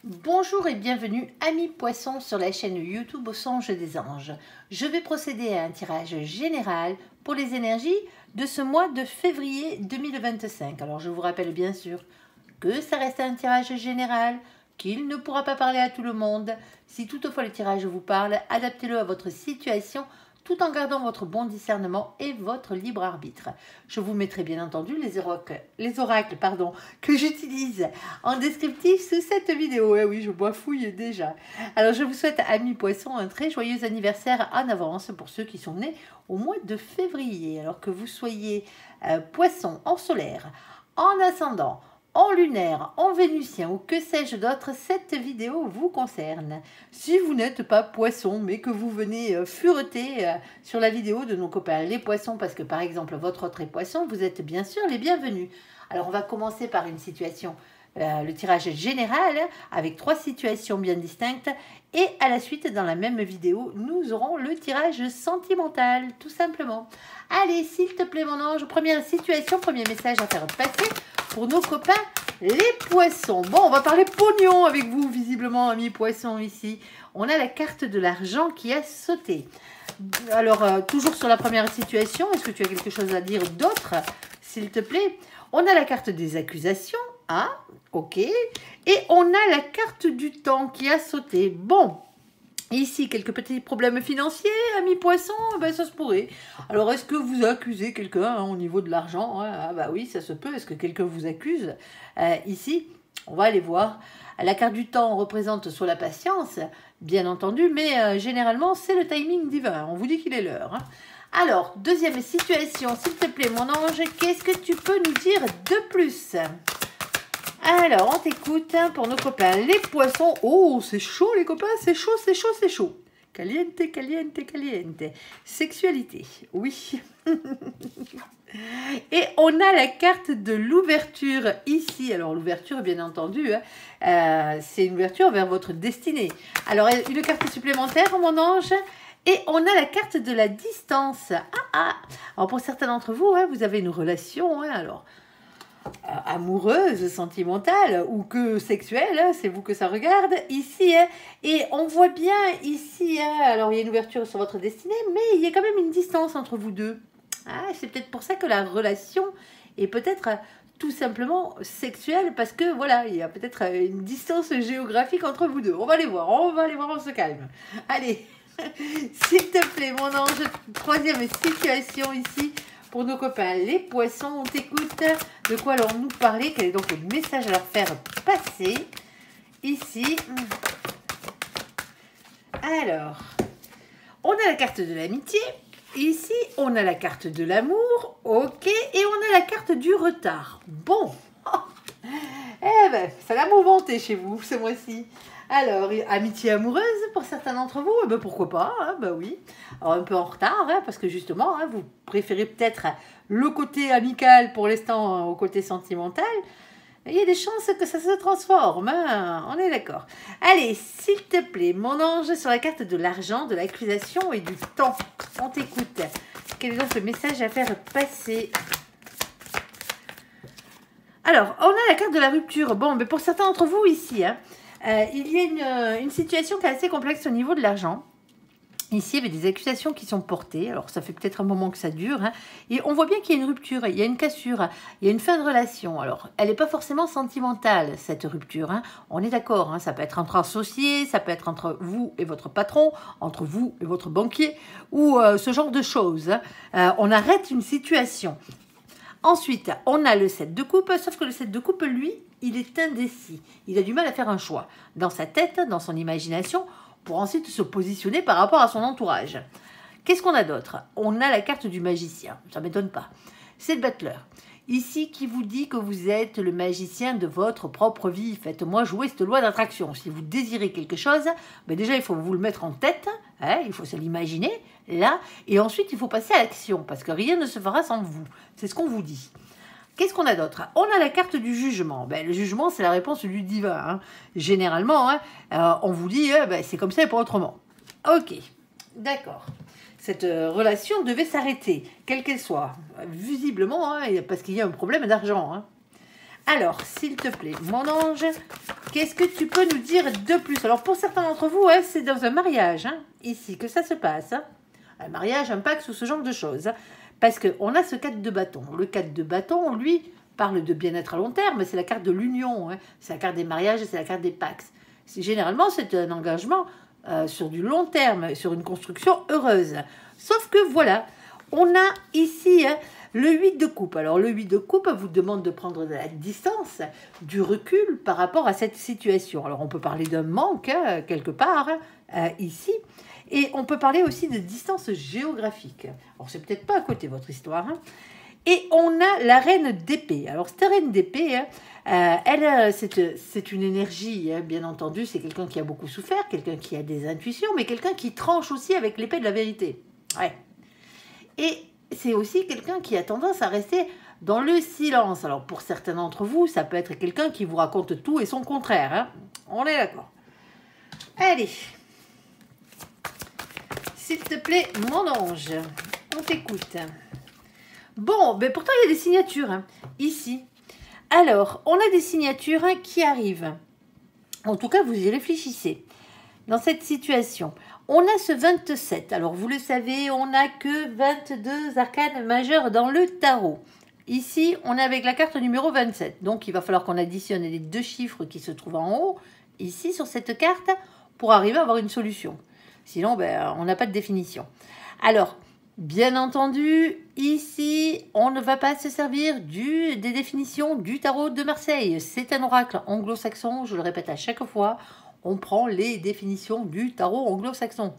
Bonjour et bienvenue amis poissons sur la chaîne YouTube au songe des anges. Je vais procéder à un tirage général pour les énergies de ce mois de février 2025. Alors je vous rappelle bien sûr que ça reste un tirage général, qu'il ne pourra pas parler à tout le monde. Si toutefois le tirage vous parle, adaptez-le à votre situation tout en gardant votre bon discernement et votre libre arbitre. Je vous mettrai bien entendu les oracles que j'utilise en descriptif sous cette vidéo. Eh oui, je bafouille déjà. Alors, je vous souhaite, amis poissons, un très joyeux anniversaire en avance pour ceux qui sont nés au mois de février. Alors que vous soyez poisson en solaire, en ascendant, en lunaire, en vénusien ou que sais-je d'autre, cette vidéo vous concerne. Si vous n'êtes pas poisson, mais que vous venez fureter sur la vidéo de nos copains les poissons, parce que par exemple votre autre est poisson, vous êtes bien sûr les bienvenus. Alors on va commencer par une situation, le tirage général, avec 3 situations bien distinctes, et à la suite, dans la même vidéo, nous aurons le tirage sentimental, tout simplement. Allez, s'il te plaît mon ange, première situation, premier message à faire passer pour nos copains les poissons. Bon, on va parler pognon avec vous, visiblement, amis poissons, ici. On a la carte de l'argent qui a sauté. Alors, toujours sur la première situation, est-ce que tu as quelque chose à dire d'autre, s'il te plaît? On a la carte des accusations, hein, ok. Et on a la carte du temps qui a sauté. Bon. Ici, quelques petits problèmes financiers, amis poissons, ben, ça se pourrait. Alors, est-ce que vous accusez quelqu'un au niveau de l'argent? Ah bah oui, ça se peut. Est-ce que quelqu'un vous accuse? Ici, on va aller voir. La carte du temps représente soit la patience, bien entendu, mais généralement, c'est le timing divin. On vous dit qu'il est l'heure. Hein. Alors, deuxième situation, s'il te plaît, mon ange, qu'est-ce que tu peux nous dire de plus? Alors, on t'écoute pour nos copains, les poissons. Oh, c'est chaud, les copains, c'est chaud, c'est chaud, c'est chaud. Caliente, caliente, caliente. Sexualité, oui. Et on a la carte de l'ouverture ici. Alors, l'ouverture, bien entendu, c'est une ouverture vers votre destinée. Alors, une carte supplémentaire, mon ange. Et on a la carte de la distance. Alors, pour certains d'entre vous, vous avez une relation, alors... amoureuse, sentimentale ou que sexuelle, c'est vous que ça regarde ici, et on voit bien ici, alors il y a une ouverture sur votre destinée, mais il y a quand même une distance entre vous deux. C'est peut-être pour ça que la relation est peut-être tout simplement sexuelle, parce que voilà, il y a peut-être une distance géographique entre vous deux. On va aller voir, on se calme. Allez, s'il te plaît mon ange, troisième situation ici. Pour nos copains, les poissons, on t'écoute. De quoi alors nous parler? Quel est donc le message à leur faire passer? Ici. Alors, on a la carte de l'amitié. Ici, on a la carte de l'amour. Ok. Et on a la carte du retard. Bon. Eh ben, ça l'a mouvementé chez vous ce mois-ci. Alors, amitié amoureuse pour certains d'entre vous, ben pourquoi pas, ben oui. Alors, un peu en retard, parce que justement, vous préférez peut-être le côté amical pour l'instant au côté sentimental. Il y a des chances que ça se transforme, on est d'accord. Allez, s'il te plaît, mon ange, sur la carte de l'argent, de l'accusation et du temps, on t'écoute. Quel est donc le message à faire passer ? Alors, on a la carte de la rupture. Bon, mais pour certains d'entre vous ici, il y a une situation qui est assez complexe au niveau de l'argent. Ici, il y avait des accusations qui sont portées. Alors, ça fait peut-être un moment que ça dure. Et on voit bien qu'il y a une rupture, il y a une cassure, il y a une fin de relation. Alors, elle n'est pas forcément sentimentale, cette rupture. On est d'accord, ça peut être entre associés, ça peut être entre vous et votre patron, entre vous et votre banquier, ou ce genre de choses. On arrête une situation. Ensuite, on a le 7 de coupe, sauf que le 7 de coupe, lui, il est indécis. Il a du mal à faire un choix dans sa tête, dans son imagination, pour ensuite se positionner par rapport à son entourage. Qu'est-ce qu'on a d'autre? On a la carte du magicien, ça ne m'étonne pas. C'est le battleur. Ici, qui vous dit que vous êtes le magicien de votre propre vie. Faites-moi jouer cette loi d'attraction. Si vous désirez quelque chose, déjà, il faut vous le mettre en tête. Il faut se l'imaginer, là. Et ensuite, il faut passer à l'action, parce que rien ne se fera sans vous. C'est ce qu'on vous dit. Qu'est-ce qu'on a d'autre? On a la carte du jugement. Le jugement, c'est la réponse du divin. Généralement, on vous dit, c'est comme ça et pas autrement. Ok, d'accord. Cette relation devait s'arrêter, quelle qu'elle soit. Visiblement, parce qu'il y a un problème d'argent. Alors, s'il te plaît, mon ange, qu'est-ce que tu peux nous dire de plus? Alors, pour certains d'entre vous, hein, c'est dans un mariage, hein, ici, que ça se passe. Hein. Un mariage, un pacte ou ce genre de choses. Hein, parce qu'on a ce 4 de bâton. Le 4 de bâton, lui, parle de bien-être à long terme. C'est la carte de l'union. Hein, c'est la carte des mariages, c'est la carte des pactes. Généralement, c'est un engagement sur du long terme, sur une construction heureuse. Sauf que, voilà, on a ici... Hein, le 8 de coupe. Alors, le 8 de coupe vous demande de prendre de la distance, du recul par rapport à cette situation. Alors, on peut parler d'un manque, hein, quelque part, ici. Et on peut parler aussi de distance géographique. Alors, c'est peut-être pas à côté votre histoire. Hein. Et on a la reine d'épée. Alors, cette reine d'épée, hein, c'est une énergie, hein, bien entendu. C'est quelqu'un qui a beaucoup souffert, quelqu'un qui a des intuitions, mais quelqu'un qui tranche aussi avec l'épée de la vérité. Ouais. Et c'est aussi quelqu'un qui a tendance à rester dans le silence. Alors, pour certains d'entre vous, ça peut être quelqu'un qui vous raconte tout et son contraire. Hein. On est d'accord. Allez. S'il te plaît, mon ange, on t'écoute. Bon, ben pourtant, il y a des signatures, hein, ici. Alors, on a des signatures hein, qui arrivent. En tout cas, vous y réfléchissez. Dans cette situation, on a ce 27. Alors, vous le savez, on n'a que 22 arcanes majeures dans le tarot. Ici, on est avec la carte numéro 27. Donc, il va falloir qu'on additionne les deux chiffres qui se trouvent en haut, ici, sur cette carte, pour arriver à avoir une solution. Sinon, ben, on n'a pas de définition. Alors, bien entendu, ici, on ne va pas se servir des définitions du tarot de Marseille. C'est un oracle anglo-saxon, je le répète à chaque fois. On prend les définitions du tarot anglo-saxon.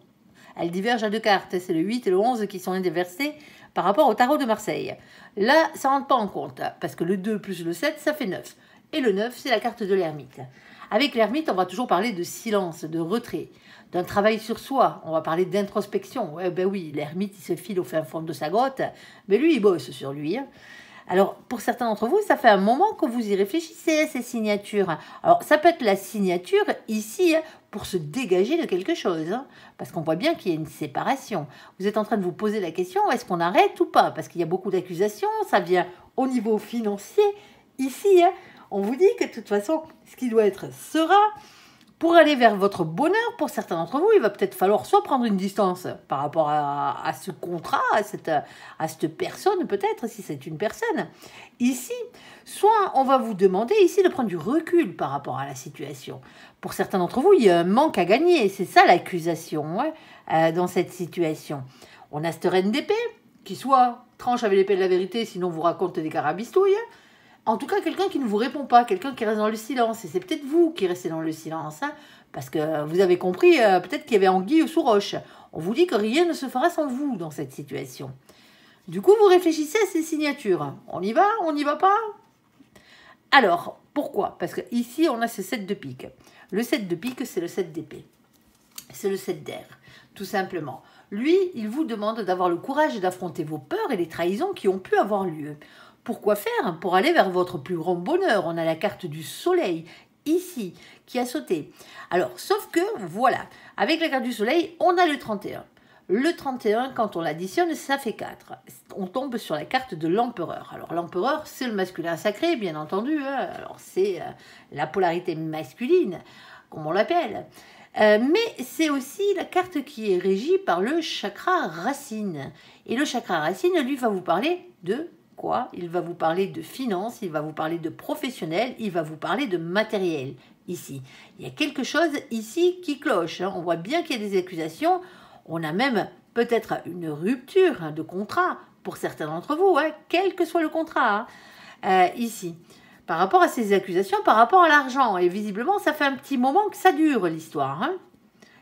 Elles divergent à deux cartes. C'est le 8 et le 11 qui sont inversés par rapport au tarot de Marseille. Là, ça ne rentre pas en compte, parce que le 2 plus le 7, ça fait 9. Et le 9, c'est la carte de l'ermite. Avec l'ermite, on va toujours parler de silence, de retrait, d'un travail sur soi. On va parler d'introspection. Ouais, ben oui, l'ermite, il se file au fin fond de sa grotte, mais lui, il bosse sur lui. Hein. Alors, pour certains d'entre vous, ça fait un moment que vous y réfléchissez à ces signatures. Alors, ça peut être la signature ici pour se dégager de quelque chose. Hein, parce qu'on voit bien qu'il y a une séparation. Vous êtes en train de vous poser la question, est-ce qu'on arrête ou pas? Parce qu'il y a beaucoup d'accusations, ça vient au niveau financier. Ici, hein, on vous dit que de toute façon, ce qui doit être sera. Pour aller vers votre bonheur, pour certains d'entre vous, il va peut-être falloir soit prendre une distance par rapport à ce contrat, à cette personne peut-être, si c'est une personne, ici, soit on va vous demander ici de prendre du recul par rapport à la situation. Pour certains d'entre vous, il y a un manque à gagner, c'est ça l'accusation dans cette situation. On a cette reine d'épée, qui soit tranche avec l'épée de la vérité, sinon vous raconte des carabistouilles, en tout cas, quelqu'un qui ne vous répond pas, quelqu'un qui reste dans le silence. Et c'est peut-être vous qui restez dans le silence, hein, parce que vous avez compris, peut-être qu'il y avait anguille sous roche. On vous dit que rien ne se fera sans vous dans cette situation. Du coup, vous réfléchissez à ces signatures. On y va? On n'y va pas? Alors, pourquoi? Parce que ici, on a ce 7 de pique. Le 7 de pique, c'est le 7 d'épée. C'est le 7 d'air, tout simplement. Lui, il vous demande d'avoir le courage d'affronter vos peurs et les trahisons qui ont pu avoir lieu. Pourquoi faire? Pour aller vers votre plus grand bonheur. On a la carte du soleil, ici, qui a sauté. Alors, sauf que, voilà, avec la carte du soleil, on a le 31. Le 31, quand on l'additionne, ça fait 4. On tombe sur la carte de l'empereur. Alors, l'empereur, c'est le masculin sacré, bien entendu. Hein. Alors, c'est la polarité masculine, comme on l'appelle. Mais c'est aussi la carte qui est régie par le chakra racine. Et le chakra racine, lui, va vous parler de quoi? Il va vous parler de finances, il va vous parler de professionnel, il va vous parler de matériel, ici. Il y a quelque chose ici qui cloche. Hein. On voit bien qu'il y a des accusations. On a même peut-être une rupture de contrat pour certains d'entre vous, hein, quel que soit le contrat, hein, ici. Par rapport à ces accusations, par rapport à l'argent. Et visiblement, ça fait un petit moment que ça dure, l'histoire. Hein.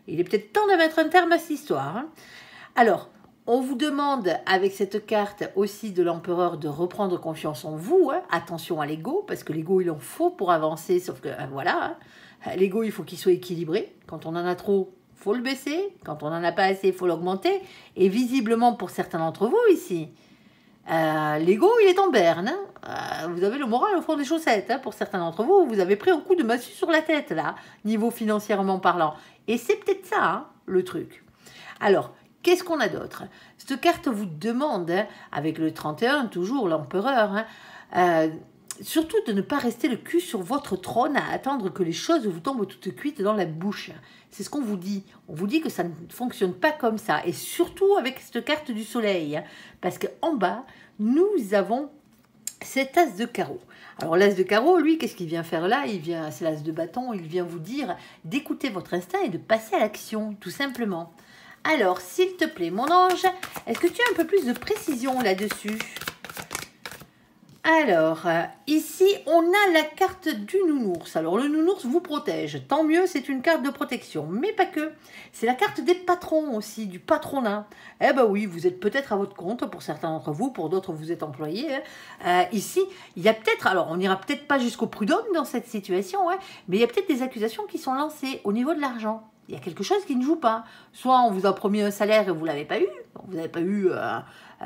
Il est peut-être temps de mettre un terme à cette histoire. Hein. Alors, on vous demande, avec cette carte aussi de l'empereur, de reprendre confiance en vous. Hein. Attention à l'ego, parce que l'ego, il en faut pour avancer. Sauf que, voilà, hein. L'ego, il faut qu'il soit équilibré. Quand on en a trop, il faut le baisser. Quand on n'en a pas assez, il faut l'augmenter. Et visiblement, pour certains d'entre vous ici, l'ego, il est en berne. Hein. Vous avez le moral au fond des chaussettes. Hein. Pour certains d'entre vous, vous avez pris un coup de massue sur la tête, là, niveau financièrement parlant. Et c'est peut-être ça, hein, le truc. Alors, qu'est-ce qu'on a d'autre? Cette carte vous demande, hein, avec le 31, toujours l'empereur, hein, surtout de ne pas rester le cul sur votre trône à attendre que les choses vous tombent toutes cuites dans la bouche. C'est ce qu'on vous dit. On vous dit que ça ne fonctionne pas comme ça. Et surtout avec cette carte du soleil. Parce qu'en bas, nous avons cet as de carreau. Alors l'as de carreau, lui, qu'est-ce qu'il vient faire là? C'est l'as de bâton, il vient vous dire d'écouter votre instinct et de passer à l'action, tout simplement. Alors, s'il te plaît, mon ange, est-ce que tu as un peu plus de précision là-dessus? Alors, ici, on a la carte du nounours. Alors, le nounours vous protège. Tant mieux, c'est une carte de protection. Mais pas que. C'est la carte des patrons aussi, du patronat. Eh ben oui, vous êtes peut-être à votre compte pour certains d'entre vous, pour d'autres, vous êtes employés. Ici, il y a peut-être, alors on n'ira peut-être pas jusqu'au prud'homme dans cette situation, hein, mais il y a peut-être des accusations qui sont lancées au niveau de l'argent. Il y a quelque chose qui ne joue pas. Soit on vous a promis un salaire et vous ne l'avez pas eu. Vous n'avez pas eu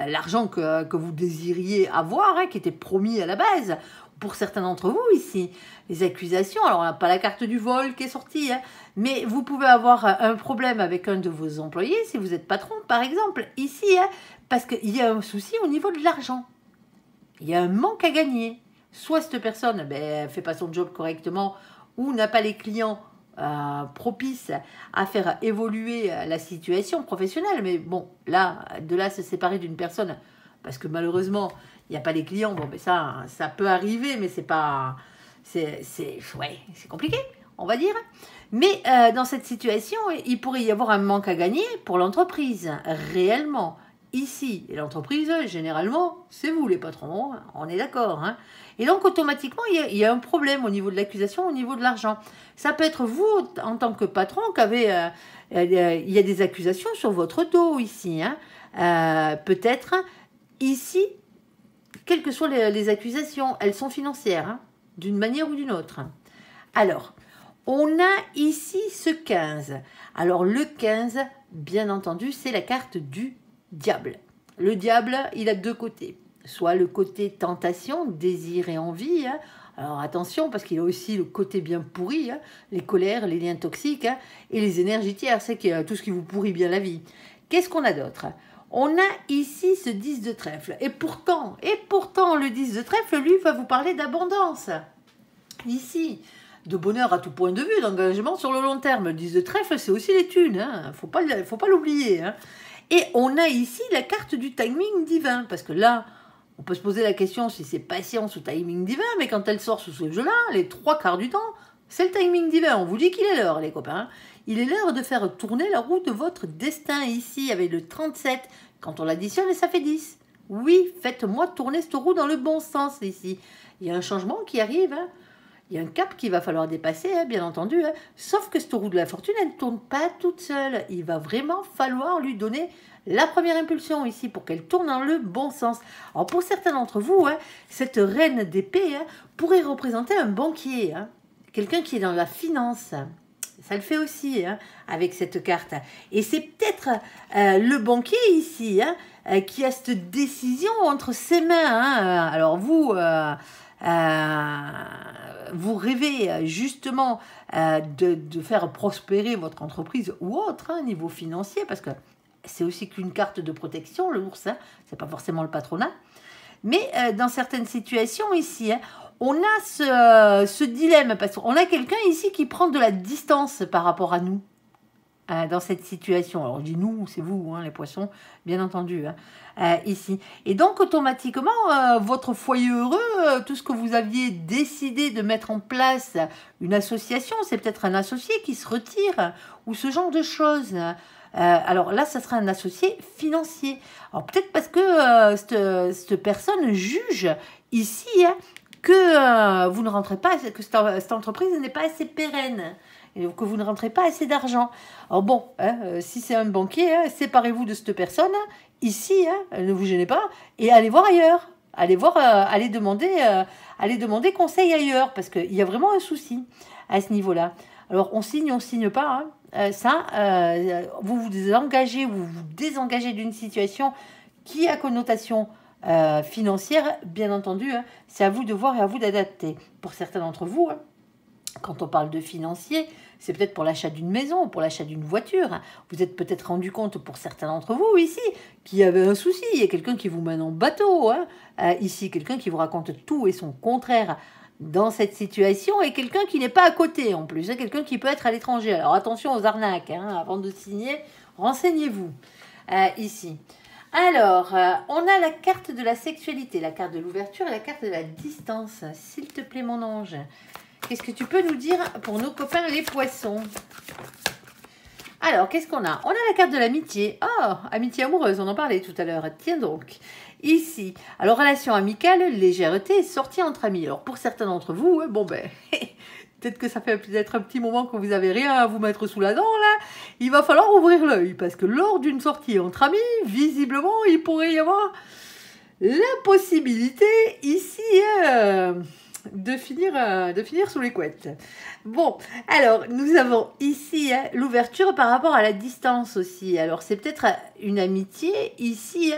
l'argent que vous désiriez avoir, hein, qui était promis à la base. Pour certains d'entre vous ici, les accusations, alors on n'a pas la carte du vol qui est sortie, hein, mais vous pouvez avoir un problème avec un de vos employés, si vous êtes patron par exemple, ici, hein, parce qu'il y a un souci au niveau de l'argent. Il y a un manque à gagner. Soit cette personne ne fait pas son job correctement, ou n'a pas les clients propice à faire évoluer la situation professionnelle. Mais bon, là, de là se séparer d'une personne, parce que malheureusement, il n'y a pas les clients, bon, mais ça peut arriver, mais c'est pas... C'est compliqué, on va dire. Mais dans cette situation, il pourrait y avoir un manque à gagner pour l'entreprise, réellement. Ici, et l'entreprise, généralement, c'est vous les patrons, on est d'accord. Hein. Et donc, automatiquement, il y a un problème au niveau de l'accusation, au niveau de l'argent. Ça peut être vous, en tant que patron, il y a des accusations sur votre dos ici. Hein. Peut-être, ici, quelles que soient les accusations, elles sont financières, hein, d'une manière ou d'une autre. Alors, on a ici ce 15. Alors, le 15, bien entendu, c'est la carte du diable. Le diable, il a deux côtés. Soit le côté tentation, désir et envie. Hein. Alors attention, parce qu'il a aussi le côté bien pourri, hein, les colères, les liens toxiques, hein, et les énergies tierces, c'est tout ce qui vous pourrit bien la vie. Qu'est-ce qu'on a d'autre? On a ici ce 10 de trèfle. Et pourtant, le 10 de trèfle, lui, va vous parler d'abondance. Ici, de bonheur à tout point de vue, d'engagement sur le long terme. Le 10 de trèfle, c'est aussi les thunes. Hein. Faut pas l'oublier. Hein. Et on a ici la carte du timing divin. Parce que là, on peut se poser la question si c'est patience ou timing divin. Mais quand elle sort sous ce jeu-là, les 3/4 du temps, c'est le timing divin. On vous dit qu'il est l'heure, les copains. Il est l'heure de faire tourner la roue de votre destin ici avec le 37. Quand on l'additionne, ça fait 10. Oui, faites-moi tourner cette roue dans le bon sens ici. Il y a un changement qui arrive. Hein. Il y a un cap qu'il va falloir dépasser, hein, bien entendu. Hein. Sauf que cette roue de la fortune, elle ne tourne pas toute seule. Il va vraiment falloir lui donner la première impulsion ici pour qu'elle tourne dans le bon sens. Alors pour certains d'entre vous, hein, cette reine d'épée hein, pourrait représenter un banquier. Hein. Quelqu'un qui est dans la finance. Ça le fait aussi hein, avec cette carte. Et c'est peut-être le banquier ici hein, qui a cette décision entre ses mains. Hein. Alors vous rêvez justement de faire prospérer votre entreprise ou autre hein, niveau financier, parce que c'est aussi qu'une carte de protection, le ours, hein, c'est pas forcément le patronat. Mais dans certaines situations ici, hein, on a ce dilemme, parce qu'on a quelqu'un ici qui prend de la distance par rapport à nous, dans cette situation. Alors, je dis nous, c'est vous, hein, les poissons, bien entendu, hein, ici. Et donc, automatiquement, votre foyer heureux, tout ce que vous aviez décidé de mettre en place, une association, c'est peut-être un associé qui se retire, ou ce genre de choses. Alors là, ça sera un associé financier. Alors, peut-être parce que cette personne juge ici, hein, que vous ne rentrez pas, que cette entreprise n'est pas assez pérenne, et que vous ne rentrez pas assez d'argent. Alors bon, hein, si c'est un banquier, hein, séparez-vous de cette personne, ici, hein, ne vous gênez pas, et allez voir ailleurs. Allez demander conseil ailleurs, parce qu'il y a vraiment un souci à ce niveau-là. Alors on signe pas, hein, vous vous engagez, vous vous désengagez d'une situation qui a connotation financière, bien entendu, hein, c'est à vous de voir et à vous d'adapter. Pour certains d'entre vous, hein, Quand on parle de financier, c'est peut-être pour l'achat d'une maison, pour l'achat d'une voiture. Vous êtes peut-être rendu compte pour certains d'entre vous ici qu'il y avait un souci. Il y a quelqu'un qui vous mène en bateau. Ici, quelqu'un qui vous raconte tout et son contraire dans cette situation et quelqu'un qui n'est pas à côté en plus. Quelqu'un qui peut être à l'étranger. Alors attention aux arnaques. Avant de signer, renseignez-vous ici. Alors, on a la carte de la sexualité, la carte de l'ouverture et la carte de la distance. S'il te plaît, mon ange. Qu'est-ce que tu peux nous dire pour nos copains les poissons? Alors, qu'est-ce qu'on a? On a la carte de l'amitié. Oh, amitié amoureuse, on en parlait tout à l'heure. Tiens donc, ici. Alors, relation amicale, légèreté, sortie entre amis. Alors, pour certains d'entre vous, bon ben, peut-être que ça fait peut-être un petit moment que vous n'avez rien à vous mettre sous la dent, là. Il va falloir ouvrir l'œil, parce que lors d'une sortie entre amis, visiblement, il pourrait y avoir la possibilité, ici, de finir sous les couettes. Bon, alors, nous avons ici l'ouverture par rapport à la distance aussi. Alors, c'est peut-être une amitié ici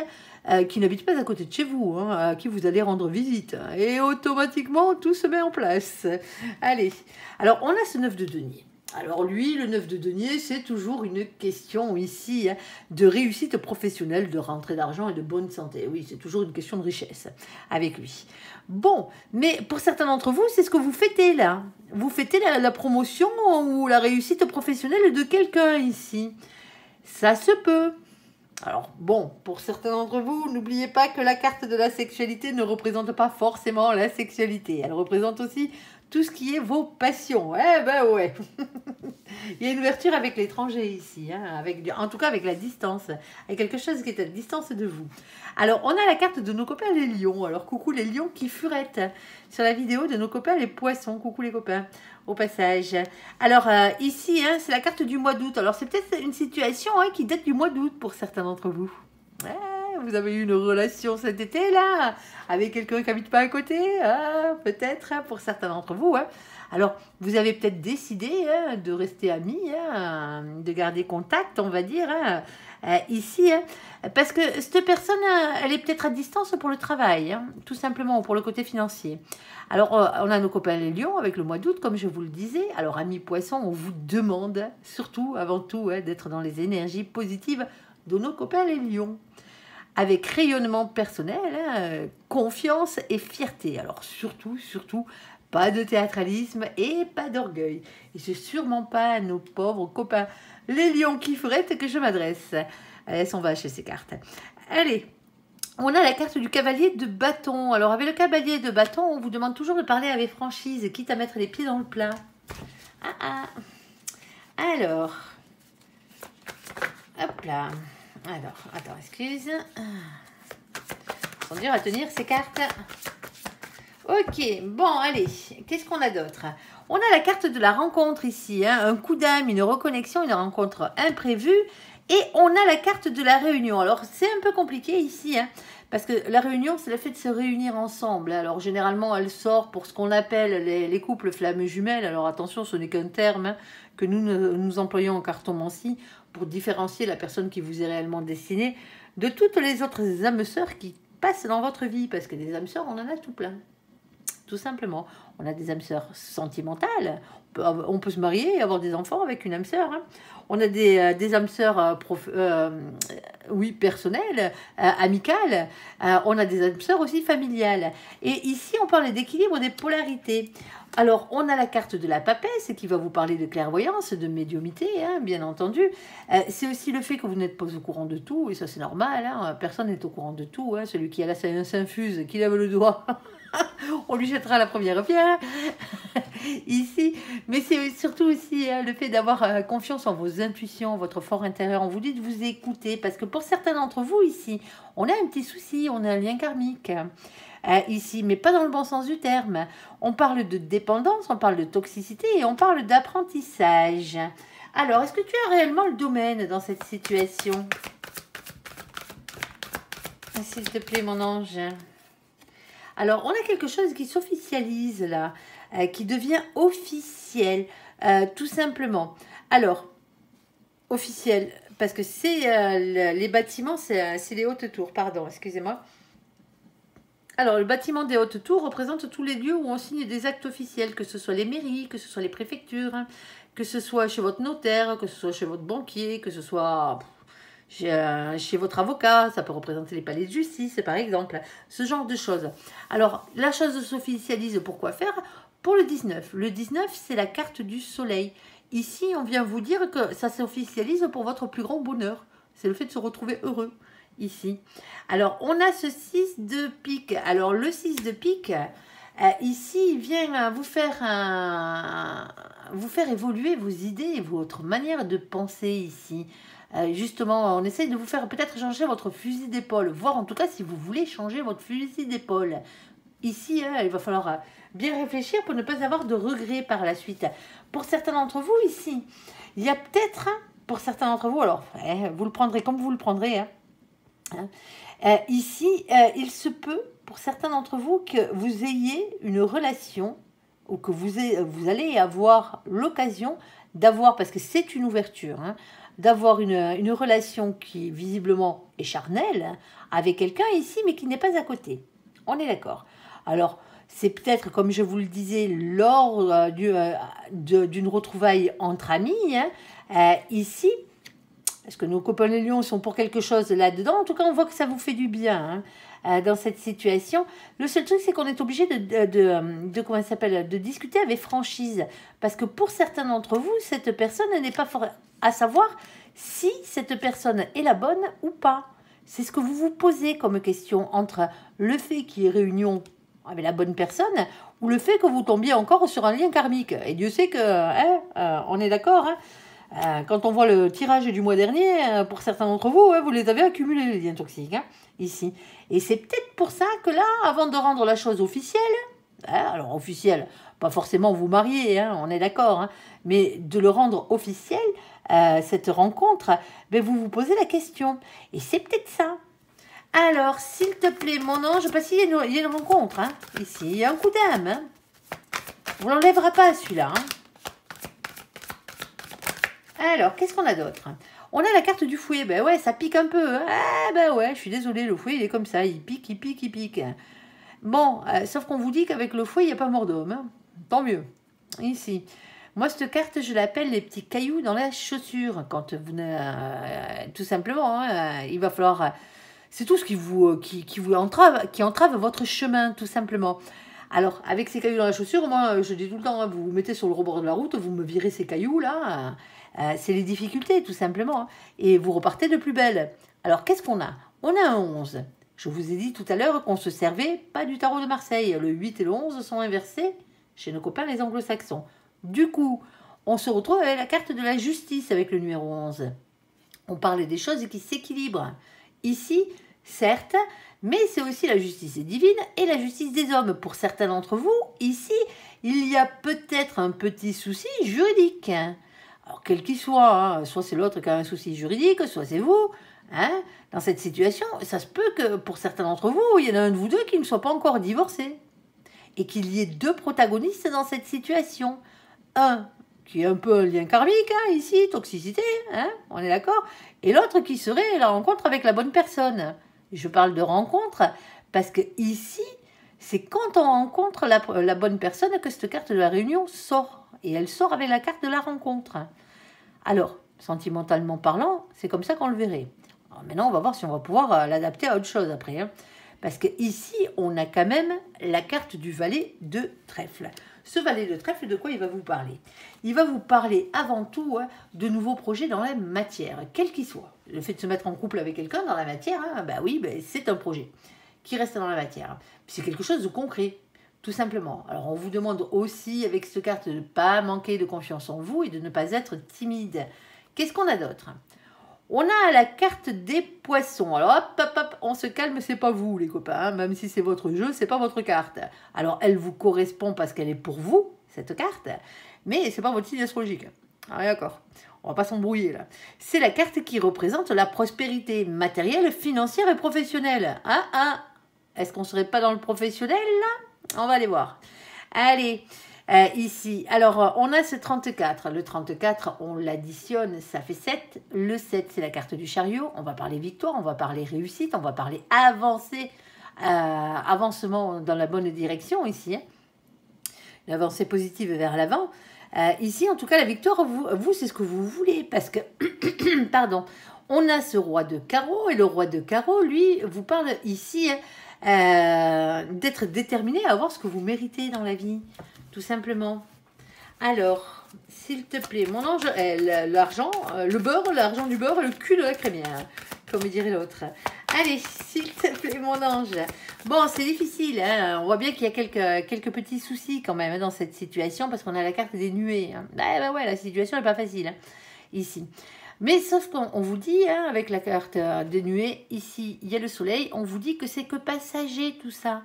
qui n'habite pas à côté de chez vous, à qui vous allez rendre visite. Et automatiquement, tout se met en place. Allez, alors, on a ce 9 de denier. Alors lui, le 9 de denier, c'est toujours une question ici de réussite professionnelle, de rentrée d'argent et de bonne santé. Oui, c'est toujours une question de richesse avec lui. Bon, mais pour certains d'entre vous, c'est ce que vous fêtez là. Vous fêtez la promotion ou la réussite professionnelle de quelqu'un ici. Ça se peut. Alors bon, pour certains d'entre vous, n'oubliez pas que la carte de la sexualité ne représente pas forcément la sexualité. Elle représente aussi tout ce qui est vos passions. Eh ben ouais. Il y a une ouverture avec l'étranger ici, en tout cas avec la distance, avec quelque chose qui est à distance de vous. Alors, on a la carte de nos copains les lions. Alors, coucou les lions qui furettent sur la vidéo de nos copains les poissons. Coucou les copains, au passage. Alors, ici, c'est la carte du mois d'août. Alors, c'est peut-être une situation qui date du mois d'août pour certains d'entre vous. Vous avez eu une relation cet été, là, avec quelqu'un qui n'habite pas à côté, peut-être, pour certains d'entre vous. Alors, vous avez peut-être décidé de rester amis, de garder contact, on va dire, ici, parce que cette personne, elle est peut-être à distance pour le travail, tout simplement, ou pour le côté financier. Alors, on a nos copains les lions avec le mois d'août, comme je vous le disais. Alors, amis poissons, on vous demande, surtout, avant tout, d'être dans les énergies positives de nos copains les lions, avec rayonnement personnel, confiance et fierté. Alors, surtout, pas de théâtralisme et pas d'orgueil. Et c'est sûrement pas à nos pauvres copains les lions qui frettent que je m'adresse. Elles sont vaches ces cartes. Allez, on a la carte du cavalier de bâton. Alors avec le cavalier de bâton, on vous demande toujours de parler avec franchise, quitte à mettre les pieds dans le plat. Alors, hop là. Alors, attends, excuse. Ils sont durs à tenir ces cartes. Ok, bon, allez, qu'est-ce qu'on a d'autre? On a la carte de la rencontre ici, un coup d'âme, une reconnexion, une rencontre imprévue. Et on a la carte de la réunion. Alors, c'est un peu compliqué ici, parce que la réunion, c'est le fait de se réunir ensemble. Alors, généralement, elle sort pour ce qu'on appelle les couples flammes jumelles. Alors, attention, ce n'est qu'un terme que nous employons en cartomancie pour différencier la personne qui vous est réellement destinée de toutes les autres âmes sœurs qui passent dans votre vie. Parce que des âmes sœurs, on en a tout plein. Tout simplement. On a des âmes sœurs sentimentales. On peut se marier et avoir des enfants avec une âme sœur. On a des âmes sœurs personnelles, amicales. On a des âmes sœurs aussi familiales. Et ici, on parle d'équilibre des polarités. Alors, on a la carte de la papesse qui va vous parler de clairvoyance, de médiumité, bien entendu. C'est aussi le fait que vous n'êtes pas au courant de tout, et ça c'est normal. Personne n'est au courant de tout. Celui qui a la s'infuse, qui lève le doigt, on lui jettera la première pierre. Ici, mais c'est surtout aussi le fait d'avoir confiance en vos intuitions, votre fort intérieur. On vous dit de vous écouter, parce que pour certains d'entre vous ici, on a un petit souci, on a un lien karmique. Ici, mais pas dans le bon sens du terme. On parle de dépendance, on parle de toxicité et on parle d'apprentissage. Alors, est-ce que tu as réellement le domaine dans cette situation? S'il te plaît, mon ange. Alors, on a quelque chose qui s'officialise là, qui devient officiel, tout simplement. Alors, officiel, parce que c'est les bâtiments, c'est les hautes tours, pardon, excusez-moi. Alors, le bâtiment des hautes tours représente tous les lieux où on signe des actes officiels, que ce soit les mairies, que ce soit les préfectures, hein, que ce soit chez votre notaire, que ce soit chez votre banquier, que ce soit chez votre avocat. Ça peut représenter les palais de justice, par exemple, ce genre de choses. Alors, la chose s'officialise pour quoi faire? Pour le 19. Le 19, c'est la carte du soleil. Ici, on vient vous dire que ça s'officialise pour votre plus grand bonheur. C'est le fait de se retrouver heureux. Ici. Alors, on a ce 6 de pique. Alors, le 6 de pique, ici, il vient vous faire évoluer vos idées et votre manière de penser ici. Justement, on essaye de vous faire peut-être changer votre fusil d'épaule, voir en tout cas si vous voulez changer votre fusil d'épaule. Ici, il va falloir bien réfléchir pour ne pas avoir de regrets par la suite. Pour certains d'entre vous, ici, il y a peut-être, pour certains d'entre vous, alors, vous le prendrez comme vous le prendrez, hein. Ici, il se peut, pour certains d'entre vous, que vous ayez une relation ou que vous allez avoir l'occasion d'avoir, parce que c'est une ouverture, hein, d'avoir une relation qui visiblement est charnelle hein, avec quelqu'un ici, mais qui n'est pas à côté. On est d'accord. Alors, c'est peut-être, comme je vous le disais, lors d'une retrouvaille entre amis, hein, ici. Est-ce que nos copains les lions sont pour quelque chose là-dedans? En tout cas, on voit que ça vous fait du bien hein, dans cette situation. Le seul truc, c'est qu'on est obligé comment ça s'appelle, de discuter avec franchise. Parce que pour certains d'entre vous, cette personne n'est pas à savoir si cette personne est la bonne ou pas. C'est ce que vous vous posez comme question entre le fait qu'il y ait réunion avec la bonne personne ou le fait que vous tombiez encore sur un lien karmique. Et Dieu sait que, on est d'accord, hein, quand on voit le tirage du mois dernier, pour certains d'entre vous, vous les avez accumulés, les liens toxiques, hein, ici. Et c'est peut-être pour ça que là, avant de rendre la chose officielle, alors officielle, pas forcément vous marier, hein, on est d'accord, hein, mais de le rendre officiel, cette rencontre, vous vous posez la question. Et c'est peut-être ça. Alors, s'il te plaît, mon ange, parce qu'il y a une rencontre, hein, ici, il y a un coup d'âme. Hein. On ne l'enlèvera pas, celui-là, hein. Alors, qu'est-ce qu'on a d'autre? On a la carte du fouet. Ben ouais, ça pique un peu. Hein. Ah ben ouais, je suis désolée, le fouet, il est comme ça. Il pique, il pique, il pique. Bon, sauf qu'on vous dit qu'avec le fouet, il n'y a pas mort d'homme. Hein. Tant mieux. Ici. Moi, cette carte, je l'appelle les petits cailloux dans la chaussure. Quand vous tout simplement, hein, il va falloir... c'est tout ce qui vous entrave votre chemin, tout simplement. Alors, avec ces cailloux dans la chaussure, moi, je dis tout le temps, hein, vous vous mettez sur le rebord de la route, vous me virez ces cailloux-là... c'est les difficultés, tout simplement. Hein. Et vous repartez de plus belle. Alors, qu'est-ce qu'on a? On a un 11. Je vous ai dit tout à l'heure qu'on se servait pas du tarot de Marseille. Le 8 et le 11 sont inversés chez nos copains les anglo-saxons. Du coup, on se retrouve avec la carte de la justice avec le numéro 11. On parlait des choses qui s'équilibrent. Ici, certes, mais c'est aussi la justice divine et la justice des hommes. Pour certains d'entre vous, ici, il y a peut-être un petit souci juridique. Alors, quel qu'il soit, hein, soit c'est l'autre qui a un souci juridique, soit c'est vous. Hein, dans cette situation, ça se peut que pour certains d'entre vous, il y en a un de vous deux qui ne soit pas encore divorcé. Et qu'il y ait deux protagonistes dans cette situation. Un qui est un peu un lien karmique, hein, ici, toxicité, hein, on est d'accord. Et l'autre qui serait la rencontre avec la bonne personne. Je parle de rencontre parce que ici, c'est quand on rencontre la bonne personne que cette carte de la réunion sort. Et elle sort avec la carte de la rencontre. Alors, sentimentalement parlant, c'est comme ça qu'on le verrait. Alors maintenant, on va voir si on va pouvoir l'adapter à autre chose après. Hein. Parce qu'ici, on a quand même la carte du valet de trèfle. Ce valet de trèfle, de quoi il va vous parler? Il va vous parler avant tout hein, de nouveaux projets dans la matière, quel qu'il soit. Le fait de se mettre en couple avec quelqu'un dans la matière, hein, c'est un projet qui reste dans la matière. C'est quelque chose de concret. Tout simplement. Alors, on vous demande aussi, avec cette carte, de ne pas manquer de confiance en vous et de ne pas être timide. Qu'est-ce qu'on a d'autre? On a la carte des poissons. Alors, hop, on se calme, c'est pas vous, les copains. Hein, même si c'est votre jeu, c'est pas votre carte. Alors, elle vous correspond parce qu'elle est pour vous, cette carte, mais c'est pas votre signe astrologique. Ah, d'accord. On va pas s'embrouiller, là. C'est la carte qui représente la prospérité matérielle, financière et professionnelle. Est-ce qu'on serait pas dans le professionnel, là? On va aller voir. Allez, ici. Alors, on a ce 34. Le 34, on l'additionne, ça fait 7. Le 7, c'est la carte du chariot. On va parler victoire, on va parler réussite, on va parler avancée avancement dans la bonne direction ici, hein. Une avancée positive vers l'avant. Ici, en tout cas, la victoire, vous c'est ce que vous voulez, parce que, pardon, on a ce roi de carreau, et le roi de carreau, lui, vous parle ici d'être déterminé à avoir ce que vous méritez dans la vie, tout simplement. Alors, s'il te plaît, mon ange, l'argent, le beurre, l'argent du beurre et le cul de la crémière, comme dirait l'autre. Allez, s'il te plaît, mon ange. Bon, c'est difficile, hein. On voit bien qu'il y a quelques petits soucis quand même, hein, dans cette situation, parce qu'on a la carte des nuées, hein. Bah ouais, la situation n'est pas facile, hein, ici. Mais sauf qu'on vous dit, hein, avec la carte des nuées, ici, il y a le soleil, on vous dit que c'est que passager tout ça.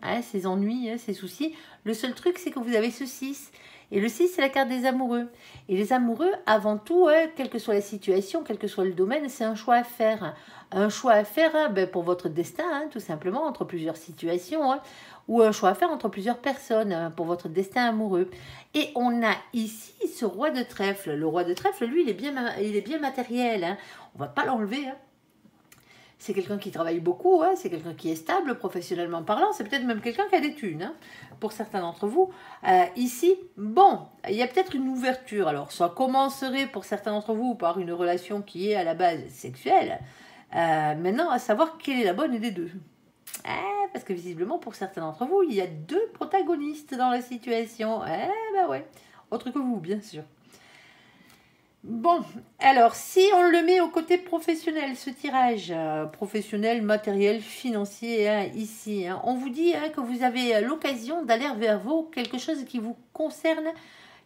Hein, ces ennuis, hein, ces soucis. Le seul truc, c'est que vous avez ce 6. Et le 6, c'est la carte des amoureux. Et les amoureux, avant tout, hein, quelle que soit la situation, quel que soit le domaine, c'est un choix à faire. Un choix à faire, hein, ben, pour votre destin, hein, tout simplement, entre plusieurs situations, hein, ou un choix à faire entre plusieurs personnes, hein, pour votre destin amoureux. Et on a ici ce roi de trèfle. Le roi de trèfle, lui, il est bien matériel, hein. On ne va pas l'enlever, hein. C'est quelqu'un qui travaille beaucoup, hein, c'est quelqu'un qui est stable professionnellement parlant, c'est peut-être même quelqu'un qui a des thunes, hein, pour certains d'entre vous. Ici, bon, il y a peut-être une ouverture. Alors, ça commencerait pour certains d'entre vous par une relation qui est à la base sexuelle. Maintenant, à savoir quelle est la bonne des deux. Parce que visiblement, pour certains d'entre vous, il y a deux protagonistes dans la situation. Ben ouais, autre que vous, bien sûr. Bon, alors, si on le met au côté professionnel, ce tirage, professionnel, matériel, financier, hein, ici, hein, on vous dit, hein, que vous avez l'occasion d'aller vers vous quelque chose qui vous concerne,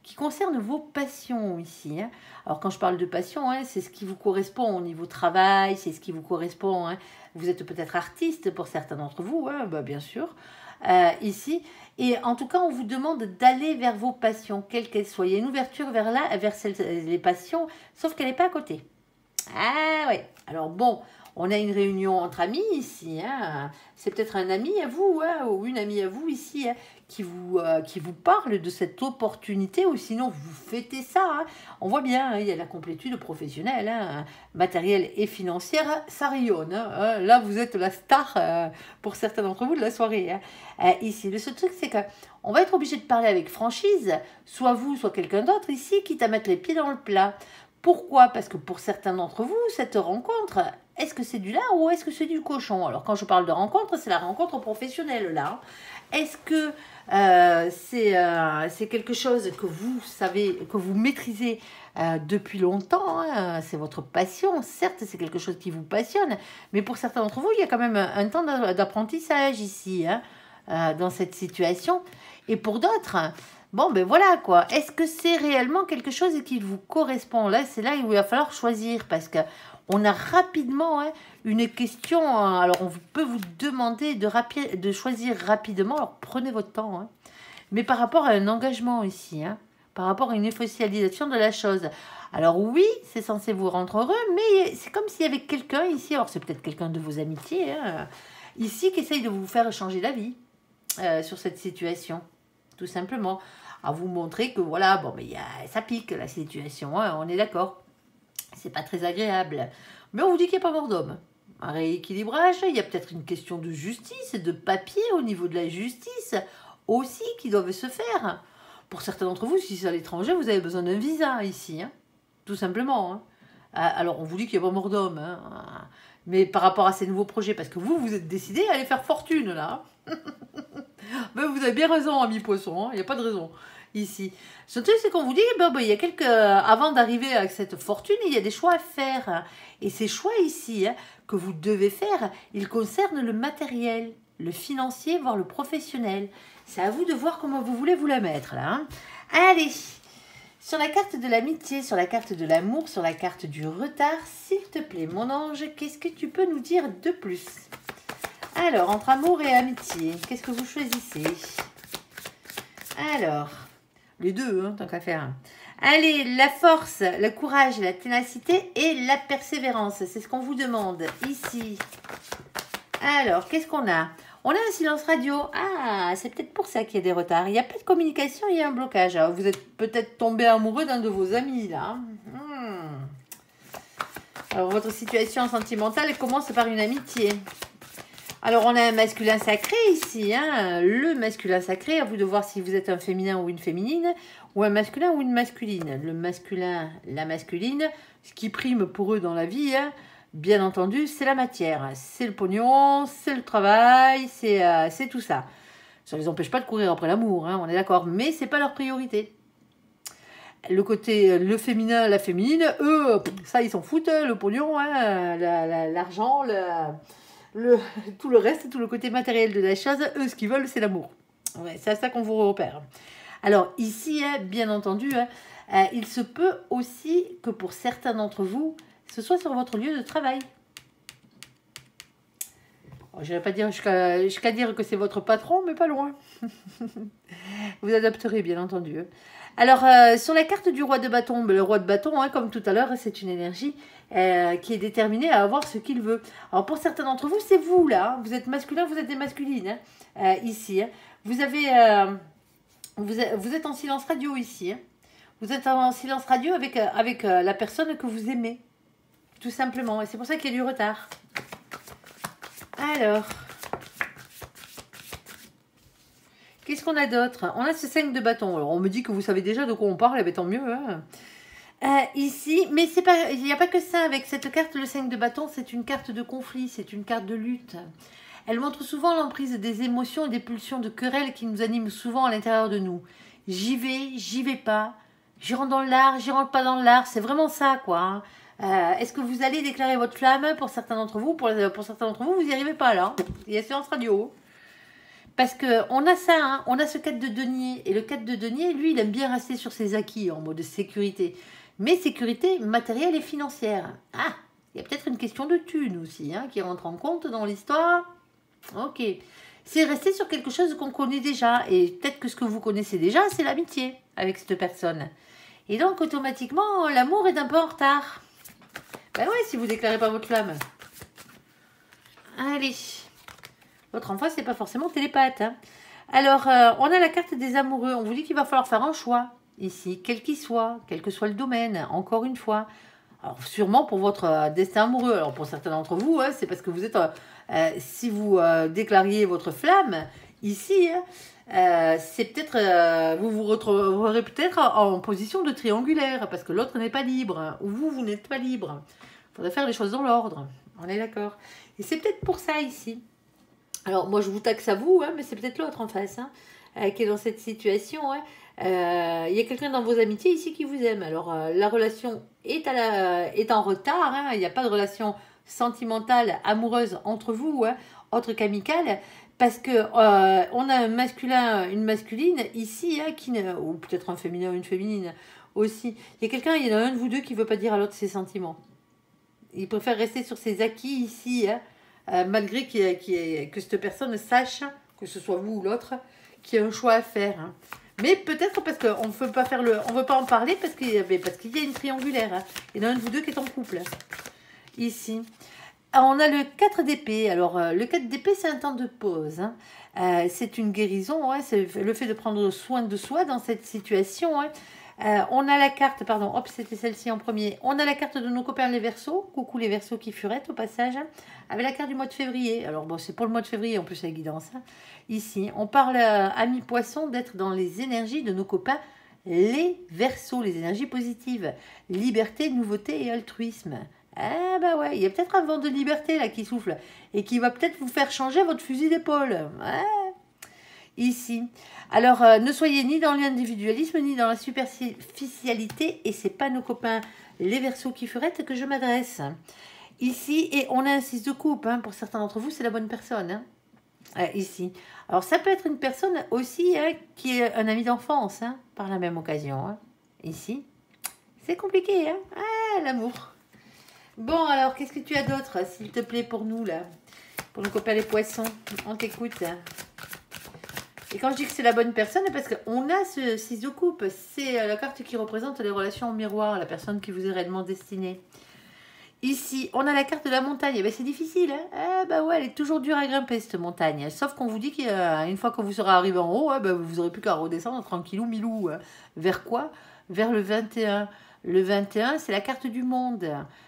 qui concerne vos passions ici, hein. Alors, quand je parle de passion, hein, c'est ce qui vous correspond au niveau travail, c'est ce qui vous correspond, hein. Vous êtes peut-être artiste pour certains d'entre vous, hein, bah, bien sûr, ici. Et en tout cas, on vous demande d'aller vers vos passions, quelles qu'elles soient. Il y a une ouverture vers les passions, sauf qu'elle n'est pas à côté. Ah ouais. Alors bon, on a une réunion entre amis ici, hein. C'est peut-être un ami à vous, hein, ou une amie à vous ici, hein, qui vous parle de cette opportunité, ou sinon vous fêtez ça, hein. On voit bien, hein, il y a la complétude professionnelle, hein, matérielle et financière, ça rayonne, hein. Là, vous êtes la star, pour certains d'entre vous, de la soirée, hein. Ici, le seul truc, c'est qu'on va être obligé de parler avec franchise, soit vous, soit quelqu'un d'autre ici, quitte à mettre les pieds dans le plat. Pourquoi? Parce que pour certains d'entre vous, cette rencontre, est-ce que c'est du lard ou est-ce que c'est du cochon? Alors, quand je parle de rencontre, c'est la rencontre professionnelle, là. Est-ce que c'est quelque chose que vous savez, que vous maîtrisez depuis longtemps, hein? C'est votre passion. Certes, c'est quelque chose qui vous passionne, mais pour certains d'entre vous, il y a quand même un temps d'apprentissage ici, hein, dans cette situation. Et pour d'autres... Bon, ben voilà quoi. Est-ce que c'est réellement quelque chose qui vous correspond? Là, c'est là où il va falloir choisir, parce que on a rapidement, hein, une question. Alors, on peut vous demander de choisir rapidement. Alors, prenez votre temps, hein. Mais par rapport à un engagement ici, hein, par rapport à une officialisation de la chose. Alors oui, c'est censé vous rendre heureux, mais c'est comme s'il y avait quelqu'un ici. Alors, c'est peut-être quelqu'un de vos amitiés, hein, ici, qui essaye de vous faire changer d'avis sur cette situation. Tout simplement, à vous montrer que voilà, bon, mais ça pique la situation, hein, on est d'accord. C'est pas très agréable. Mais on vous dit qu'il n'y a pas mort d'homme. Un rééquilibrage, il y a peut-être une question de justice, de papier au niveau de la justice aussi qui doivent se faire. Pour certains d'entre vous, si c'est à l'étranger, vous avez besoin d'un visa ici, hein, tout simplement, hein. Alors, on vous dit qu'il n'y a pas mort d'homme, hein, mais par rapport à ces nouveaux projets, parce que vous êtes décidé à aller faire fortune, là. Ben, vous avez bien raison, ami poisson, hein, il n'y a pas de raison ici. Ce truc, c'est qu'on vous dit, il y a avant d'arriver à cette fortune, il y a des choix à faire. Et ces choix ici, hein, que vous devez faire, ils concernent le matériel, le financier, voire le professionnel. C'est à vous de voir comment vous voulez vous la mettre, là, hein. Allez, sur la carte de l'amitié, sur la carte de l'amour, sur la carte du retard, s'il te plaît, mon ange, qu'est-ce que tu peux nous dire de plus? Alors, entre amour et amitié, qu'est-ce que vous choisissez? Alors, les deux, hein, tant qu'à faire. Allez, la force, le courage, la ténacité et la persévérance. C'est ce qu'on vous demande ici. Alors, qu'est-ce qu'on a? On a un silence radio. Ah, c'est peut-être pour ça qu'il y a des retards. Il n'y a pas de communication, il y a un blocage. Alors, vous êtes peut-être tombé amoureux d'un de vos amis, là. Alors, votre situation sentimentale commence par une amitié. Alors, on a un masculin sacré ici, hein, le masculin sacré, à vous de voir si vous êtes un féminin ou une féminine, ou un masculin ou une masculine. Le masculin, la masculine, ce qui prime pour eux dans la vie, hein, bien entendu, c'est la matière. C'est le pognon, c'est le travail, c'est tout ça. Ça ne les empêche pas de courir après l'amour, hein, on est d'accord, mais c'est pas leur priorité. Le côté, le féminin, la féminine, eux, ça, ils s'en foutent, le pognon, hein, l'argent, tout le reste, tout le côté matériel de la chose, eux, ce qu'ils veulent, c'est l'amour. Ouais, c'est à ça qu'on vous repère. Alors, ici, hein, bien entendu, hein, il se peut aussi que pour certains d'entre vous, ce soit sur votre lieu de travail. Je ne vais pas dire jusqu'à dire que c'est votre patron, mais pas loin. Vous adapterez, bien entendu. Alors, sur la carte du roi de bâton, le roi de bâton, hein, comme tout à l'heure, c'est une énergie qui est déterminée à avoir ce qu'il veut. Alors, pour certains d'entre vous, c'est vous, là. Hein. Vous êtes masculin, vous êtes des masculines, hein, ici. Hein. Vous êtes en silence radio, ici. Hein. Vous êtes en silence radio avec la personne que vous aimez. Tout simplement. Et c'est pour ça qu'il y a du retard. Alors... Qu'est-ce qu'on a d'autre? On a ce 5 de bâton. Alors, on me dit que vous savez déjà de quoi on parle, mais tant mieux. Hein. Ici, mais il n'y a pas que ça. Avec cette carte, le 5 de bâton, c'est une carte de conflit, c'est une carte de lutte. Elle montre souvent l'emprise des émotions et des pulsions de querelles qui nous animent souvent à l'intérieur de nous. J'y vais pas. J'y rentre dans l'art, j'y rentre pas dans l'art. C'est vraiment ça, quoi. Hein. Est-ce que vous allez déclarer votre flamme pour certains d'entre vous? Pour certains d'entre vous, vous n'y arrivez pas, là. Il y a séance radio. Parce qu'on a ça, hein, on a ce 4 de denier. Et le 4 de denier, lui, il aime bien rester sur ses acquis en mode sécurité. Mais sécurité matérielle et financière. Ah, il y a peut-être une question de thune aussi, hein, qui rentre en compte dans l'histoire. Ok. C'est rester sur quelque chose qu'on connaît déjà. Et peut-être que ce que vous connaissez déjà, c'est l'amitié avec cette personne. Et donc, automatiquement, l'amour est un peu en retard. Ben ouais, si vous déclarez pas votre flamme. Allez. Votre enfant, c'est pas forcément télépathe. Hein. Alors, on a la carte des amoureux. On vous dit qu'il va falloir faire un choix ici, quel qu'il soit, quel que soit le domaine, encore une fois. Alors, sûrement pour votre destin amoureux. Alors, pour certains d'entre vous, hein, c'est parce que vous êtes... si vous déclariez votre flamme, ici, hein, c'est peut-être... vous vous retrouverez peut-être en position de triangulaire, parce que l'autre n'est pas libre, hein, ou vous n'êtes pas libre. Il faudrait faire les choses dans l'ordre. On est d'accord. Et c'est peut-être pour ça, ici. Alors, moi, je vous taxe à vous, hein, mais c'est peut-être l'autre en face hein, qui est dans cette situation. Hein. Il y a quelqu'un dans vos amitiés ici qui vous aime. Alors, la relation est en retard. Hein. Il n'y a pas de relation sentimentale, amoureuse entre vous, hein, autre qu'amicale. Parce que on a un masculin, une masculine ici, hein, ou peut-être un féminin ou une féminine aussi. Il y a quelqu'un, il y en a un de vous deux qui ne veut pas dire à l'autre ses sentiments. Il préfère rester sur ses acquis ici, hein. Malgré que cette personne sache, que ce soit vous ou l'autre, qu'il y a un choix à faire. Hein. Mais peut-être parce qu'on ne veut pas en parler parce qu'il y a une triangulaire. Hein. Il y en a un de vous deux qui est en couple. Ici. Alors, on a le 4 d'épée. Alors, le 4 d'épée, c'est un temps de pause. Hein. C'est une guérison. Hein. C'est le fait de prendre soin de soi dans cette situation. Hein. On a la carte, pardon, hop, c'était celle-ci en premier. On a la carte de nos copains les Verseaux. Coucou les Verseaux qui furettent au passage. Avec la carte du mois de février. Alors bon, c'est pour le mois de février en plus la guidance. Hein. Ici, on parle à mi-poisson d'être dans les énergies de nos copains les Verseaux, les énergies positives. Liberté, nouveauté et altruisme. Ah bah ouais, il y a peut-être un vent de liberté là qui souffle et qui va peut-être vous faire changer votre fusil d'épaule. Ouais. Ici. Alors, ne soyez ni dans l'individualisme, ni dans la superficialité, et c'est pas nos copains les Verseaux qui furettent que je m'adresse. Ici, et on a un 6 de coupe, hein, pour certains d'entre vous, c'est la bonne personne. Hein, ici. Alors, ça peut être une personne aussi hein, qui est un ami d'enfance, hein, par la même occasion. Hein. Ici. C'est compliqué, hein. Ah, l'amour. Bon, alors, qu'est-ce que tu as d'autre, s'il te plaît, pour nous, là? Pour nos copains les poissons. On t'écoute. Et quand je dis que c'est la bonne personne, c'est parce qu'on a ce 6 de coupe. C'est la carte qui représente les relations en miroir, la personne qui vous est réellement destinée. Ici, on a la carte de la montagne. Eh ben, c'est difficile. Hein ah, bah ouais, elle est toujours dure à grimper, cette montagne. Sauf qu'on vous dit qu'une fois que vous serez arrivé en haut, bah, vous n'aurez plus qu'à redescendre tranquillou, milou. Vers quoi? Vers le 21 Le 21, c'est la carte du monde.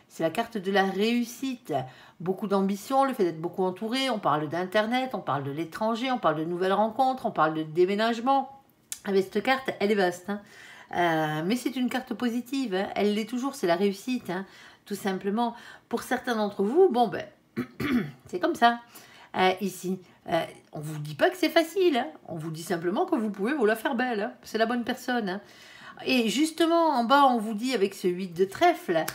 C'est la carte de la réussite. Beaucoup d'ambition, le fait d'être beaucoup entouré. On parle d'Internet, on parle de l'étranger, on parle de nouvelles rencontres, on parle de déménagement. Avec cette carte, elle est vaste. Mais c'est une carte positive. Hein. Elle l'est toujours, c'est la réussite. Hein. Tout simplement. Pour certains d'entre vous, bon ben, c'est comme ça. Ici, on ne vous dit pas que c'est facile. Hein. On vous dit simplement que vous pouvez vous la faire belle. Hein. C'est la bonne personne. Hein. Et justement, en bas, on vous dit avec ce 8 de trèfle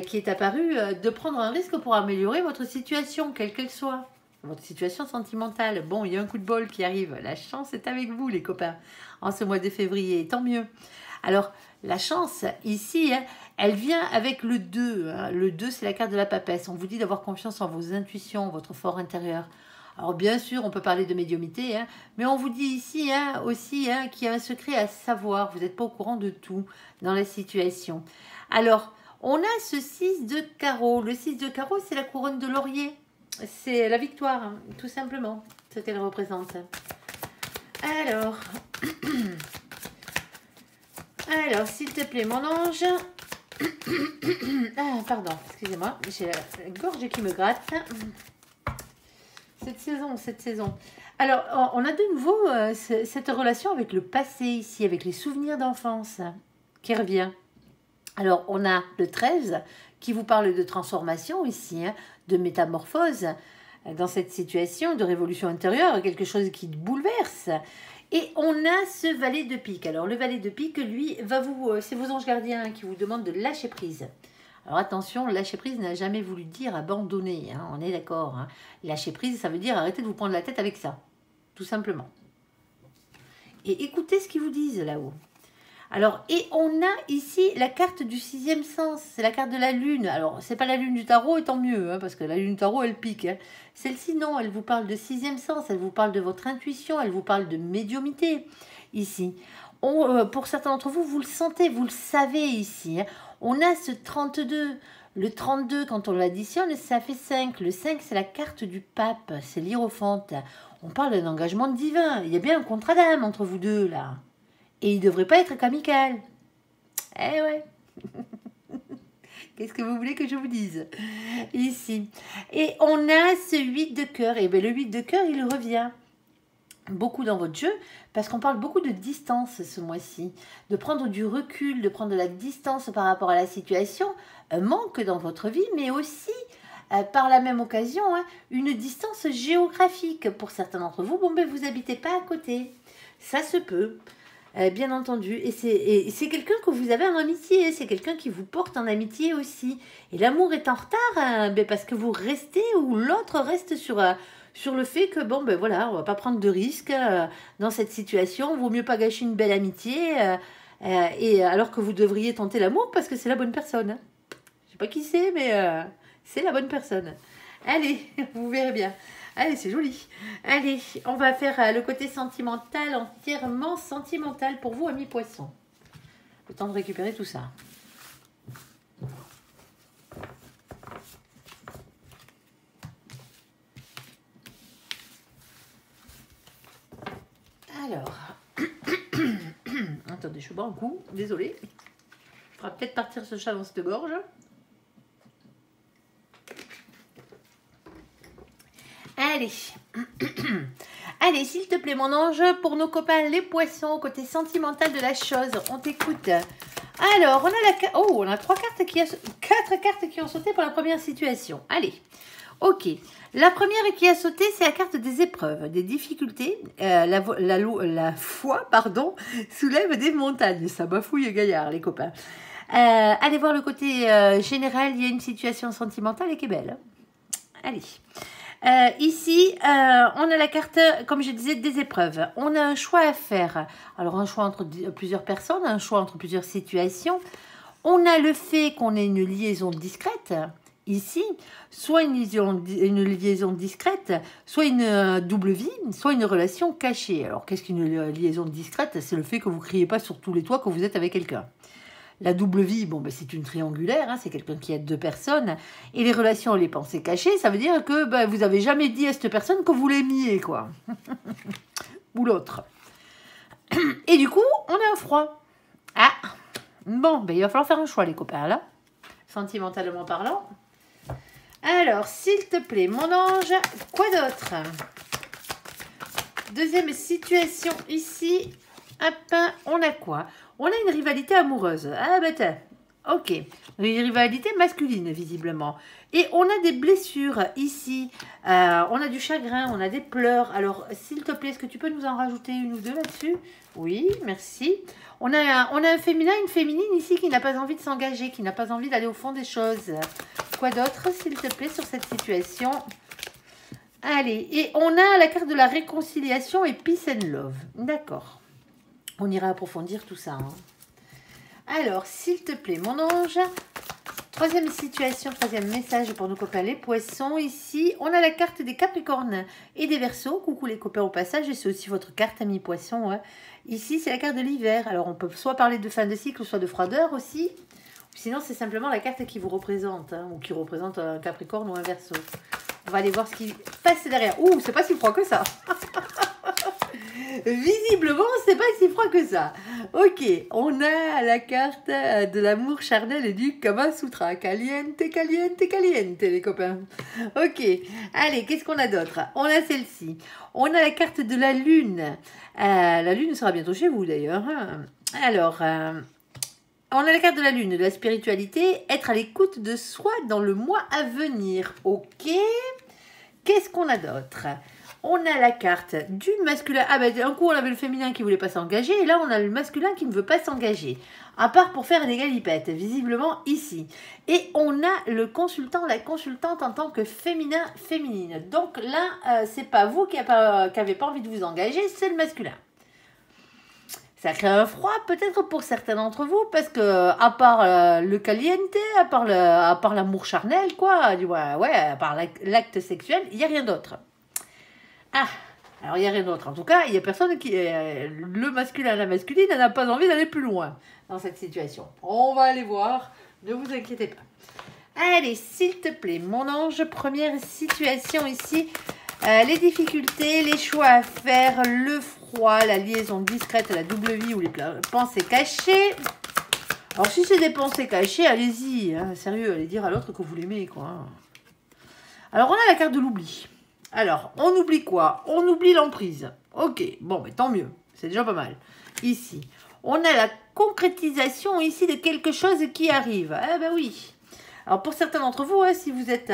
qui est apparu, de prendre un risque pour améliorer votre situation, quelle qu'elle soit. Votre situation sentimentale. Bon, il y a un coup de bol qui arrive. La chance est avec vous, les copains, en ce mois de février. Tant mieux. Alors, la chance, ici, hein, elle vient avec le 2. Hein. Le 2, c'est la carte de la papesse. On vous dit d'avoir confiance en vos intuitions, votre fort intérieur. Alors, bien sûr, on peut parler de médiumnité, hein, mais on vous dit ici hein, aussi hein, qu'il y a un secret à savoir. Vous n'êtes pas au courant de tout dans la situation. Alors, on a ce 6 de carreau. Le 6 de carreau, c'est la couronne de laurier. C'est la victoire, hein, tout simplement, ce qu'elle représente. Alors... Alors, s'il te plaît, mon ange. Ah, pardon, excusez-moi, j'ai la gorge qui me gratte. Cette saison. Alors, on a de nouveau cette relation avec le passé ici, avec les souvenirs d'enfance qui revient. Alors, on a le 13 qui vous parle de transformation ici, hein, de métamorphose dans cette situation, de révolution intérieure, quelque chose qui bouleverse. Et on a ce valet de pique. Alors, le valet de pique, lui, c'est vos anges gardiens qui vous demandent de lâcher prise. Alors, attention, lâcher prise n'a jamais voulu dire abandonner. Hein, on est d'accord. Hein. Lâcher prise, ça veut dire arrêter de vous prendre la tête avec ça. Tout simplement. Et écoutez ce qu'ils vous disent là-haut. Alors, et on a ici la carte du 6e sens. C'est la carte de la lune. Alors, c'est pas la lune du tarot, et tant mieux, hein, parce que la lune du tarot, elle pique. Hein. Celle-ci, non, elle vous parle de 6e sens. Elle vous parle de votre intuition. Elle vous parle de médiumité, ici. Pour certains d'entre vous, vous le sentez, vous le savez ici. Hein. On a ce 32. Le 32, quand on l'additionne, ça fait 5. Le 5, c'est la carte du pape. C'est l'hiérophante. On parle d'un engagement divin. Il y a bien un contrat d'âme entre vous deux, là. Et il ne devrait pas être qu'amical. Eh ouais. Qu'est-ce que vous voulez que je vous dise ici? Et on a ce 8 de cœur. Et bien le 8 de cœur, il revient beaucoup dans votre jeu parce qu'on parle beaucoup de distance ce mois-ci. De prendre du recul, de prendre de la distance par rapport à la situation. Un manque dans votre vie, mais aussi... par la même occasion, hein, une distance géographique. Pour certains d'entre vous, bon, ben, vous n'habitez pas à côté. Ça se peut. Bien entendu, et c'est quelqu'un que vous avez en amitié, c'est quelqu'un qui vous porte en amitié aussi. Et l'amour est en retard, hein, parce que vous restez ou l'autre reste sur le fait que, bon, ben voilà, on va pas prendre de risques dans cette situation, vaut mieux pas gâcher une belle amitié, et alors que vous devriez tenter l'amour parce que c'est la bonne personne. Je sais pas qui c'est, mais c'est la bonne personne. Allez, vous verrez bien. Allez, c'est joli. Allez, on va faire le côté sentimental, entièrement sentimental pour vous, amis poissons. Le temps de récupérer tout ça. Alors, attendez, je bois un coup, désolé. Il faudra peut-être partir ce chat dans cette gorge. Allez, allez, s'il te plaît, mon ange, pour nos copains les poissons, côté sentimental de la chose, on t'écoute. Alors, on a 4 cartes qui ont sauté pour la première situation. Allez, ok. La première qui a sauté, c'est la carte des épreuves, des difficultés. La foi, pardon, soulève des montagnes. Ça bafouille gaillard, les copains. Allez voir le côté général, il y a une situation sentimentale et qui est belle. Allez. Ici, on a la carte, comme je disais, des épreuves. On a un choix à faire. Alors, un choix entre plusieurs personnes, un choix entre plusieurs situations. On a le fait qu'on ait une liaison discrète, ici, soit une liaison discrète, soit une double vie, soit une relation cachée. Alors, qu'est-ce qu'une liaison discrète? C'est le fait que vous ne criez pas sur tous les toits que vous êtes avec quelqu'un. La double vie, bon, ben, c'est une triangulaire, hein, c'est quelqu'un qui aide 2 personnes. Et les relations, les pensées cachées, ça veut dire que ben, vous n'avez jamais dit à cette personne que vous l'aimiez, quoi. Ou l'autre. Et du coup, on a un froid. Ah, Bon, ben, il va falloir faire un choix, les copains, là. Sentimentalement parlant. Alors, s'il te plaît, mon ange, quoi d'autre? Deuxième situation ici. Hop, on a quoi? On a une rivalité amoureuse. Ah, ben, ok. Une rivalité masculine, visiblement. Et on a des blessures ici. On a du chagrin, on a des pleurs. Alors, s'il te plaît, est-ce que tu peux nous en rajouter une ou deux là-dessus? Oui, merci. On a un féminin, une féminine ici qui n'a pas envie de s'engager, qui n'a pas envie d'aller au fond des choses. Quoi d'autre, s'il te plaît, sur cette situation? Allez, et on a la carte de la réconciliation et peace and love. D'accord. On ira approfondir tout ça. Hein. Alors, s'il te plaît, mon ange, troisième situation, troisième message pour nos copains les poissons. Ici, on a la carte des Capricornes et des Verseaux. Coucou les copains au passage, et c'est aussi votre carte ami poisson. Hein. Ici, c'est la carte de l'hiver. Alors, on peut soit parler de fin de cycle, soit de froideur aussi. Sinon, c'est simplement la carte qui vous représente, hein, ou qui représente un Capricorne ou un Verseau. On va aller voir ce qui passe derrière. Ouh, c'est pas si froid que ça. Visiblement, c'est pas si froid que ça. Ok, on a la carte de l'amour charnel et du Kama Sutra. Caliente, caliente, caliente, les copains. Ok, allez, qu'est-ce qu'on a d'autre? On a celle-ci. On a la carte de la lune. La lune sera bientôt chez vous, d'ailleurs. Hein. Alors, on a la carte de la lune, de la spiritualité. Être à l'écoute de soi dans le mois à venir. Ok. Qu'est-ce qu'on a d'autre? On a la carte du masculin. Ah ben, un coup, on avait le féminin qui ne voulait pas s'engager. Et là, on a le masculin qui ne veut pas s'engager. À part pour faire des galipettes, visiblement ici. Et on a le consultant, la consultante en tant que féminin, féminine. Donc là, c'est pas vous qui n'avez pas envie de vous engager, c'est le masculin. Ça crée un froid peut-être pour certains d'entre vous, parce que à part le caliente, à part l'amour charnel, quoi, ouais, à part l'acte sexuel, il n'y a rien d'autre. Ah, alors il n'y a rien d'autre. En tout cas, il n'y a personne qui... le masculin et la masculine n'a pas envie d'aller plus loin dans cette situation. On va aller voir, ne vous inquiétez pas. Allez, s'il te plaît, mon ange, première situation ici. Les difficultés, les choix à faire, le froid, la liaison discrète, la double vie ou les pensées cachées. Alors, si c'est des pensées cachées, allez-y. Hein, sérieux, allez dire à l'autre que vous l'aimez, quoi. Alors, on a la carte de l'oubli. Alors, on oublie quoi? On oublie l'emprise. Ok, bon, mais tant mieux. C'est déjà pas mal. Ici, on a la concrétisation ici de quelque chose qui arrive. Eh ben oui. Alors, pour certains d'entre vous, hein, si vous êtes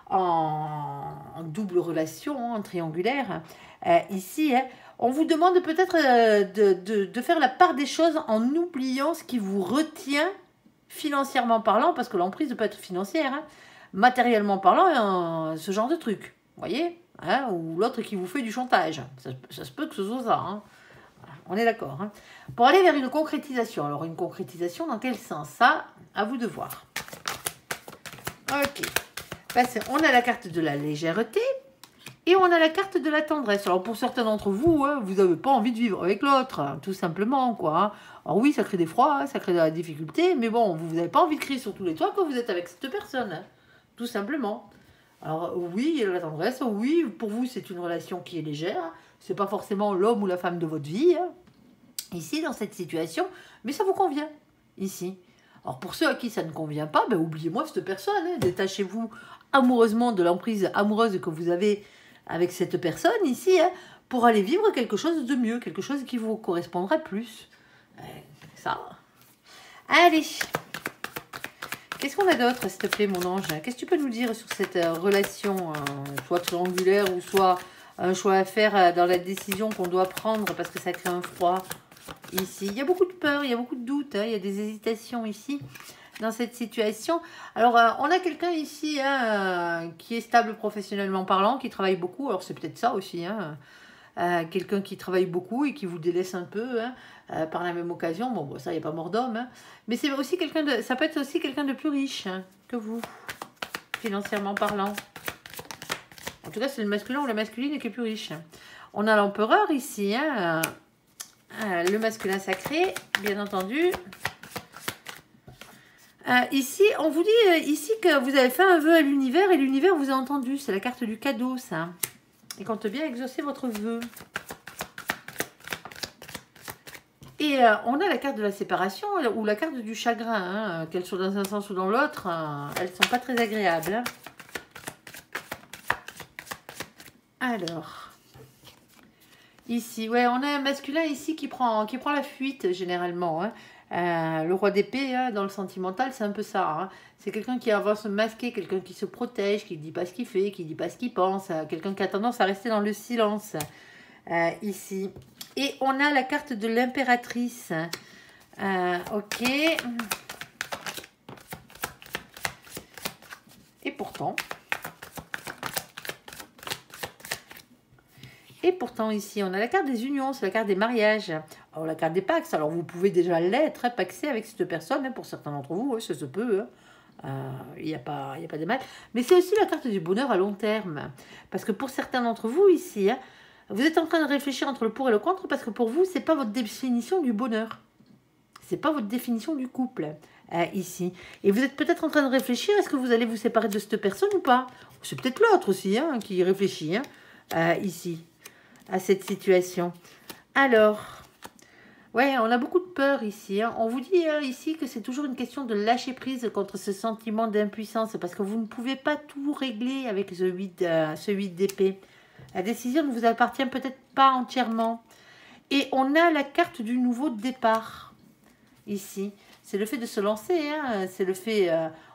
en double relation, en triangulaire, ici, hein, on vous demande peut-être de faire la part des choses en oubliant ce qui vous retient financièrement parlant, parce que l'emprise peut être financière, hein, matériellement parlant, ce genre de truc. Vous voyez, hein, ou l'autre qui vous fait du chantage. Ça se peut que ce soit ça. Hein. On est d'accord. Hein. Pour aller vers une concrétisation. Alors, une concrétisation, dans quel sens? Ça, à vous de voir. Ok. On a la carte de la légèreté et on a la carte de la tendresse. Alors, pour certains d'entre vous, hein, vous n'avez pas envie de vivre avec l'autre, hein, tout simplement, quoi. Hein. Alors oui, ça crée des froids, hein, ça crée de la difficulté, mais bon, vous n'avez pas envie de crier sur tous les toits quand vous êtes avec cette personne. Hein, tout simplement. Alors oui, il y a la tendresse, oui, pour vous c'est une relation qui est légère, c'est pas forcément l'homme ou la femme de votre vie, hein, ici dans cette situation, mais ça vous convient, ici. Alors pour ceux à qui ça ne convient pas, ben, oubliez-moi cette personne, hein, détachez-vous amoureusement de l'emprise amoureuse que vous avez avec cette personne ici, hein, pour aller vivre quelque chose de mieux, quelque chose qui vous correspondra plus. Ça. Allez. Qu'est-ce qu'on a d'autre, s'il te plaît, mon ange? Qu'est-ce que tu peux nous dire sur cette relation, soit triangulaire ou soit un choix à faire dans la décision qu'on doit prendre parce que ça crée un froid ici? Il y a beaucoup de peur, il y a beaucoup de doutes, hein, il y a des hésitations ici dans cette situation. Alors, on a quelqu'un ici hein, qui est stable professionnellement parlant, qui travaille beaucoup. Alors, c'est peut-être ça aussi, hein. Quelqu'un qui travaille beaucoup et qui vous délaisse un peu hein, par la même occasion. Bon, ça, il n'y a pas mort d'homme. Hein. Mais c'est aussi quelqu'un de... Ça peut être aussi quelqu'un de plus riche hein, que vous, financièrement parlant. En tout cas, c'est le masculin ou la masculine qui est plus riche. On a l'empereur ici. Hein, le masculin sacré, bien entendu. Ici, on vous dit ici que vous avez fait un vœu à l'univers et l'univers vous a entendu. C'est la carte du cadeau, ça. Il compte bien exaucer votre vœu. Et Et on a la carte de la séparation ou la carte du chagrin, hein, qu'elles soient dans un sens ou dans l'autre, elles ne sont pas très agréables. Hein. Alors, ici, ouais, on a un masculin ici qui prend la fuite généralement. Hein. Le roi d'épée, hein, dans le sentimental, c'est un peu ça. Hein. C'est quelqu'un qui va se masquer, quelqu'un qui se protège, qui ne dit pas ce qu'il fait, qui ne dit pas ce qu'il pense, quelqu'un qui a tendance à rester dans le silence. Ici. Et on a la carte de l'impératrice. Ok. Et pourtant... ici, on a la carte des unions, c'est la carte des mariages. Alors, la carte des pax, alors vous pouvez déjà l'être, hein, paxé avec cette personne, hein, pour certains d'entre vous, ça se peut. Il n'y a pas de mal. Mais c'est aussi la carte du bonheur à long terme. Parce que pour certains d'entre vous ici, hein, vous êtes en train de réfléchir entre le pour et le contre, parce que pour vous, ce n'est pas votre définition du bonheur. Ce n'est pas votre définition du couple, ici. Et vous êtes peut-être en train de réfléchir, est-ce que vous allez vous séparer de cette personne ou pas? C'est peut-être l'autre aussi, hein, qui réfléchit, hein, ici, à cette situation. Alors, ouais, on a beaucoup de peur ici. Hein. On vous dit ici que c'est toujours une question de lâcher prise contre ce sentiment d'impuissance, parce que vous ne pouvez pas tout régler avec ce 8 d'épée. La décision ne vous appartient peut-être pas entièrement. Et on a la carte du nouveau départ, ici. C'est le fait de se lancer, hein. C'est le fait...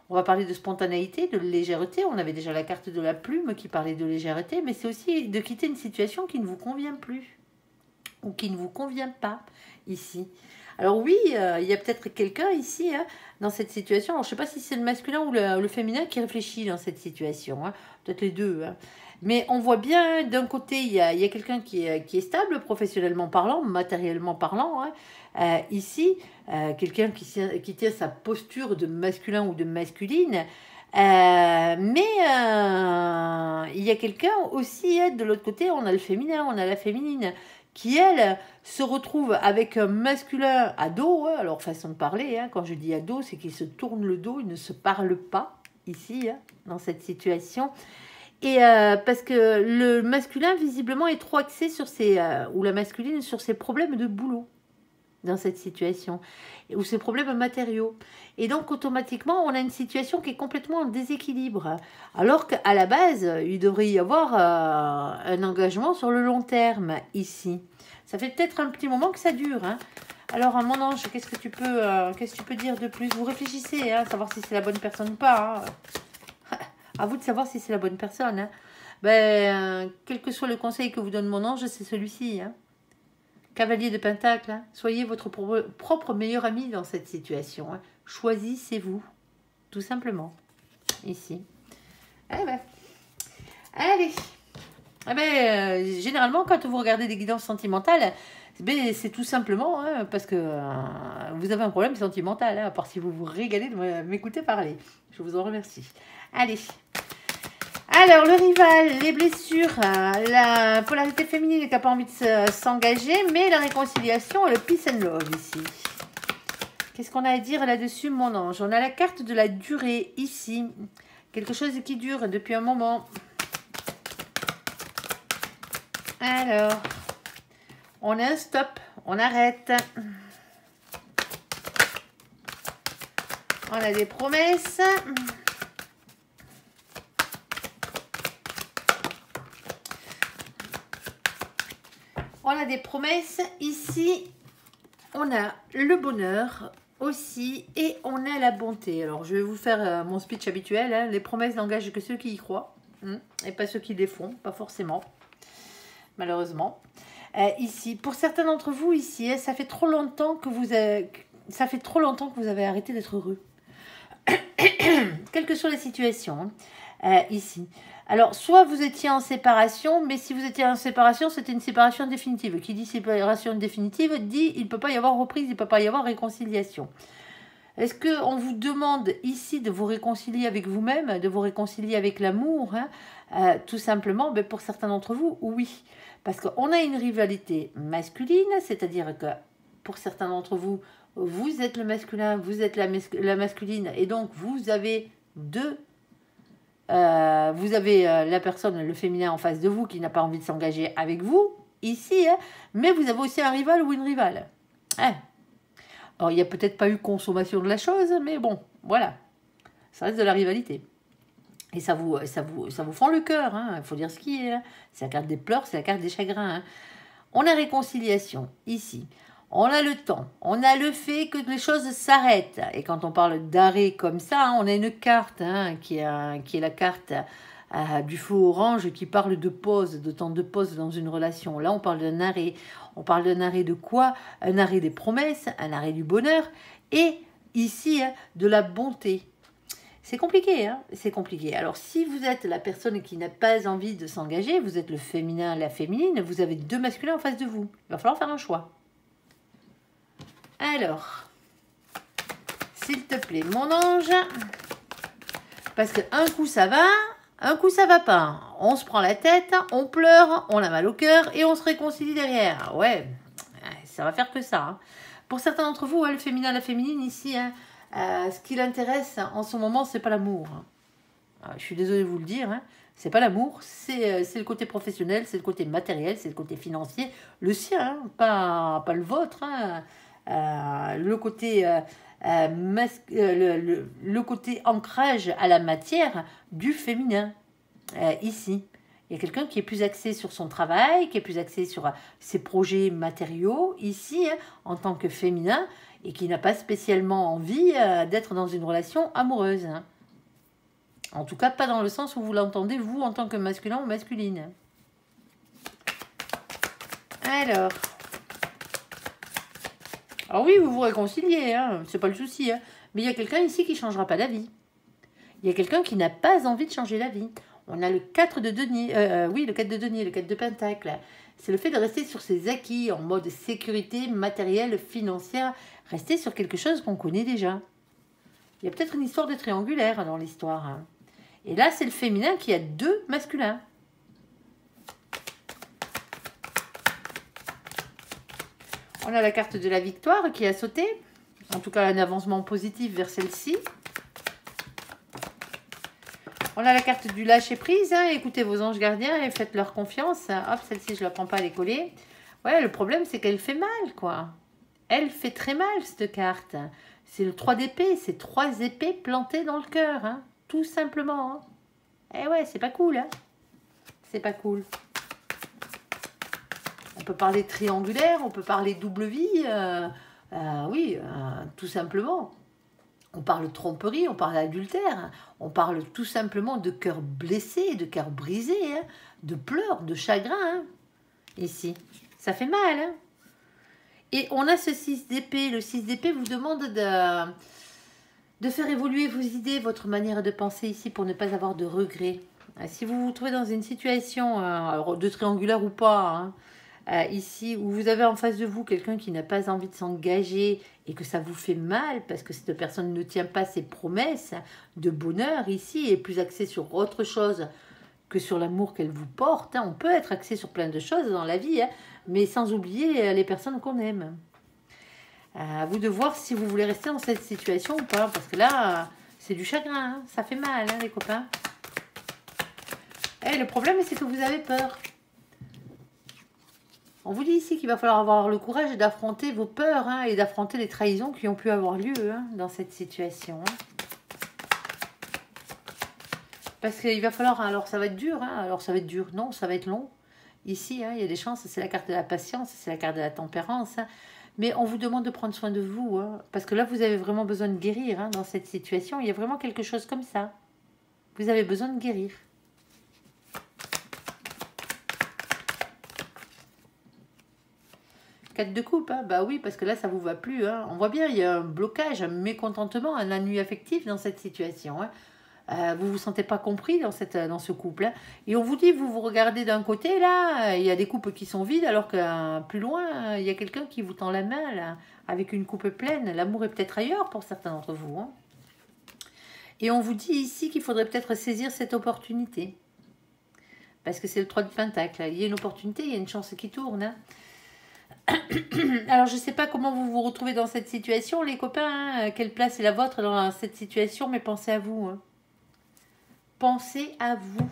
on va parler de spontanéité, de légèreté. On avait déjà la carte de la plume qui parlait de légèreté, mais c'est aussi de quitter une situation qui ne vous convient plus ou qui ne vous convient pas, ici. Alors oui, il y a peut-être quelqu'un ici, hein, dans cette situation. Alors, je ne sais pas si c'est le masculin ou le féminin qui réfléchit dans cette situation. Hein. Peut-être les deux. Hein. Mais on voit bien, d'un côté, il y a quelqu'un qui est stable, professionnellement parlant, matériellement parlant. Hein. Ici, quelqu'un qui tient sa posture de masculin ou de masculine. Mais il y a quelqu'un aussi, de l'autre côté, on a le féminin, on a la féminine, qui, elle, se retrouve avec un masculin à dos, hein, alors façon de parler, hein, quand je dis à dos, c'est qu'il se tourne le dos, il ne se parle pas, ici, hein, dans cette situation. Et parce que le masculin, visiblement, est trop axé sur ou la masculine, sur ses problèmes de boulot, dans cette situation, ou ses problèmes matériaux. Et donc, automatiquement, on a une situation qui est complètement en déséquilibre. Alors qu'à la base, il devrait y avoir un engagement sur le long terme, ici. Ça fait peut-être un petit moment que ça dure. Hein. Alors, mon ange, qu'est-ce que tu peux dire de plus? Vous réfléchissez, hein, savoir si c'est la bonne personne ou pas. Hein. À vous de savoir si c'est la bonne personne. Hein. Quel que soit le conseil que vous donne mon ange, c'est celui-ci. Hein. Cavalier de Pentacle, hein. Soyez votre propre meilleur ami dans cette situation. Hein. Choisissez-vous, tout simplement, ici. Allez. Généralement, quand vous regardez des guidances sentimentales, c'est tout simplement hein, parce que vous avez un problème sentimental, hein, à part si vous vous régalez de m'écouter parler. Je vous en remercie. Allez. Alors, le rival, les blessures, la polarité féminine qui n'a pas envie de s'engager, mais la réconciliation et le peace and love ici. Qu'est-ce qu'on a à dire là-dessus, mon ange? On a la carte de la durée ici. Quelque chose qui dure depuis un moment. Alors, on a un stop, on arrête. On a des promesses. On a des promesses. Ici, on a le bonheur aussi et on a la bonté. Alors, je vais vous faire mon speech habituel. Hein. Les promesses n'engagent que ceux qui y croient et pas ceux qui les font, pas forcément, malheureusement. Ici, pour certains d'entre vous, ici, hein, ça fait trop longtemps que vous avez arrêté d'être heureux. Quelle que soit la situation, hein, ici. Alors, soit vous étiez en séparation, mais si vous étiez en séparation, c'était une séparation définitive. Qui dit séparation définitive, dit il ne peut pas y avoir reprise, il ne peut pas y avoir réconciliation. Est-ce qu'on vous demande ici de vous réconcilier avec vous-même, de vous réconcilier avec l'amour, hein, tout simplement, pour certains d'entre vous, oui. Parce qu'on a une rivalité masculine, c'est-à-dire que pour certains d'entre vous, vous êtes le masculin, vous êtes la masculine, et donc vous avez la personne, le féminin en face de vous qui n'a pas envie de s'engager avec vous, ici, hein, mais vous avez aussi un rival ou une rivale. Hein, Alors, il n'y a peut-être pas eu consommation de la chose, mais bon, voilà. Ça reste de la rivalité. Et ça vous fend le cœur, hein. Il faut dire ce qui est. Hein. C'est la carte des pleurs, c'est la carte des chagrins. Hein. On a réconciliation, ici. On a le temps. On a le fait que les choses s'arrêtent. Et quand on parle d'arrêt comme ça, hein, on a une carte qui est la carte du feu orange qui parle de pause, de temps de pause dans une relation. Là, on parle d'un arrêt. On parle d'un arrêt de quoi? Un arrêt des promesses, un arrêt du bonheur. Et ici, hein, de la bonté. C'est compliqué, hein, c'est compliqué. Alors, si vous êtes la personne qui n'a pas envie de s'engager, vous êtes le féminin, la féminine, vous avez deux masculins en face de vous. Il va falloir faire un choix. Alors, s'il te plaît, mon ange, parce qu'un coup ça va, un coup ça va pas. On se prend la tête, on pleure, on a mal au cœur et on se réconcilie derrière. Ouais, ça va faire que ça. Hein. Pour certains d'entre vous, le féminin, la féminine, ici, hein, ce qui l'intéresse en ce moment, c'est pas l'amour. Je suis désolée de vous le dire, hein. C'est pas l'amour, c'est le côté professionnel, c'est le côté matériel, c'est le côté financier, le sien, hein, pas le vôtre. Hein. Le côté le côté ancrage à la matière du féminin ici. Il y a quelqu'un qui est plus axé sur son travail, qui est plus axé sur ses projets matériaux ici, hein, en tant que féminin, et qui n'a pas spécialement envie d'être dans une relation amoureuse. Hein. En tout cas, pas dans le sens où vous l'entendez, vous, en tant que masculin ou masculine. Alors oui, vous vous réconciliez, hein, c'est pas le souci. Hein. Mais il y a quelqu'un ici qui ne changera pas d'avis. Il y a quelqu'un qui n'a pas envie de changer d'avis. On a le 4 de denier, le 4 de denier, le 4 de pentacle. C'est le fait de rester sur ses acquis en mode sécurité matérielle, financière. Rester sur quelque chose qu'on connaît déjà. Il y a peut-être une histoire de triangulaire dans l'histoire. Hein. Et là, c'est le féminin qui a deux masculins. On a la carte de la victoire qui a sauté. En tout cas, un avancement positif vers celle-ci. On a la carte du lâcher-prise. Hein. Écoutez vos anges gardiens et faites leur confiance. Hop, celle-ci, je ne la prends pas, elle est collée. Ouais, le problème, c'est qu'elle fait mal, quoi. Elle fait très mal, cette carte. C'est le 3 d'épée. C'est 3 épées plantées dans le cœur. Hein. Tout simplement. Hein. Eh ouais, c'est pas cool. Hein. C'est pas cool. On peut parler triangulaire, on peut parler double vie, oui, tout simplement. On parle tromperie, on parle adultère, on parle tout simplement de cœur blessé, de cœur brisé, hein, de pleurs, de chagrin, hein, ici. Ça fait mal. Hein. Et on a ce 6 d'épée. Le 6 d'épée vous demande de faire évoluer vos idées, votre manière de penser ici pour ne pas avoir de regrets. Si vous vous trouvez dans une situation, de triangulaire ou pas, hein, ici, où vous avez en face de vous quelqu'un qui n'a pas envie de s'engager et que ça vous fait mal parce que cette personne ne tient pas ses promesses de bonheur ici et plus axée sur autre chose que sur l'amour qu'elle vous porte. Hein. On peut être axé sur plein de choses dans la vie, hein, mais sans oublier les personnes qu'on aime. À vous de voir si vous voulez rester dans cette situation ou pas, parce que là, c'est du chagrin, hein. Ça fait mal, hein, les copains. Et le problème, c'est que vous avez peur. On vous dit ici qu'il va falloir avoir le courage d'affronter vos peurs hein, et d'affronter les trahisons qui ont pu avoir lieu hein, dans cette situation. Hein. Parce qu'il va falloir... Alors, ça va être dur. Hein, alors, ça va être dur. Non, ça va être long. Ici, hein, il y a des chances. C'est la carte de la patience. C'est la carte de la tempérance. Hein. Mais on vous demande de prendre soin de vous. Hein, parce que là, vous avez vraiment besoin de guérir hein, dans cette situation. Il y a vraiment quelque chose comme ça. Vous avez besoin de guérir. De coupe, hein. Bah oui, parce que là, ça vous va plus. Hein. On voit bien, il y a un blocage, un mécontentement, un ennui affectif dans cette situation. Hein. Vous vous sentez pas compris dans ce couple. Hein. Et on vous dit, vous vous regardez d'un côté, là, il y a des coupes qui sont vides, alors que plus loin, il y a quelqu'un qui vous tend la main, là, avec une coupe pleine. L'amour est peut-être ailleurs pour certains d'entre vous. Hein. Et on vous dit ici qu'il faudrait peut-être saisir cette opportunité. Parce que c'est le 3 de Pentacle. Il y a une opportunité, il y a une chance qui tourne. Hein. Alors, je ne sais pas comment vous vous retrouvez dans cette situation, les copains. Hein, quelle place est la vôtre dans cette situation, mais pensez à vous. Hein. Pensez à vous.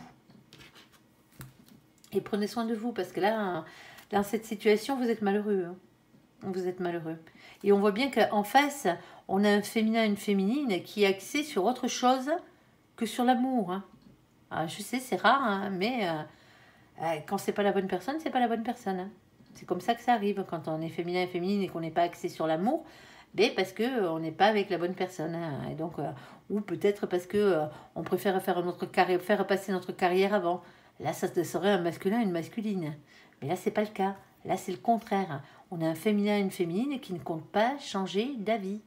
Et prenez soin de vous, parce que là, dans cette situation, vous êtes malheureux. Hein. Vous êtes malheureux. Et on voit bien qu'en face, on a un féminin, une féminine qui est axé sur autre chose que sur l'amour. Hein. Alors, je sais, c'est rare, hein, mais quand c'est pas la bonne personne, c'est pas la bonne personne. Hein. C'est comme ça que ça arrive quand on est féminin et féminine et qu'on n'est pas axé sur l'amour. Mais parce qu'on n'est pas avec la bonne personne. Hein. Et donc, ou peut-être parce que on préfère faire faire passer notre carrière avant. Là, ça serait un masculin, une masculine. Mais là, c'est pas le cas. Là, c'est le contraire. On a un féminin et une féminine qui ne comptent pas changer d'avis.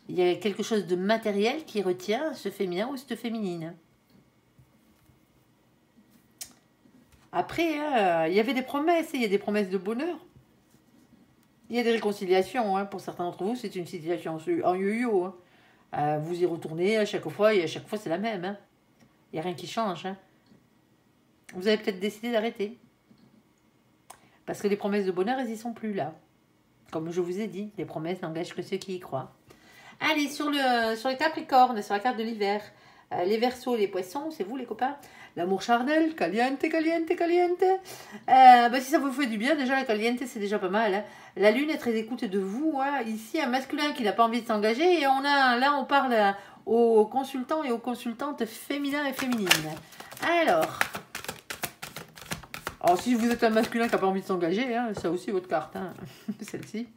Il y a quelque chose de matériel qui retient ce féminin ou cette féminine. Après, il y avait des promesses. Il y a des promesses de bonheur. Il y a des réconciliations. Hein. Pour certains d'entre vous, c'est une situation en yo-yo. Hein. Vous y retournez à chaque fois et à chaque fois, c'est la même. Hein. Il n'y a rien qui change. Hein. Vous avez peut-être décidé d'arrêter. Parce que les promesses de bonheur, elles n'y sont plus là. Comme je vous ai dit, les promesses n'engagent que ceux qui y croient. Allez, sur les Capricornes, sur la carte de l'hiver. Les Verseaux, les Poissons, c'est vous les copains. L'amour charnel, caliente, caliente, caliente. Si ça vous fait du bien, déjà la caliente, c'est déjà pas mal. Hein. La lune est très écoute de vous. Hein. Ici, un masculin qui n'a pas envie de s'engager. Et on parle aux consultants et aux consultantes féminins et féminines. Alors, si vous êtes un masculin qui n'a pas envie de s'engager, hein, ça aussi votre carte, hein, celle-ci.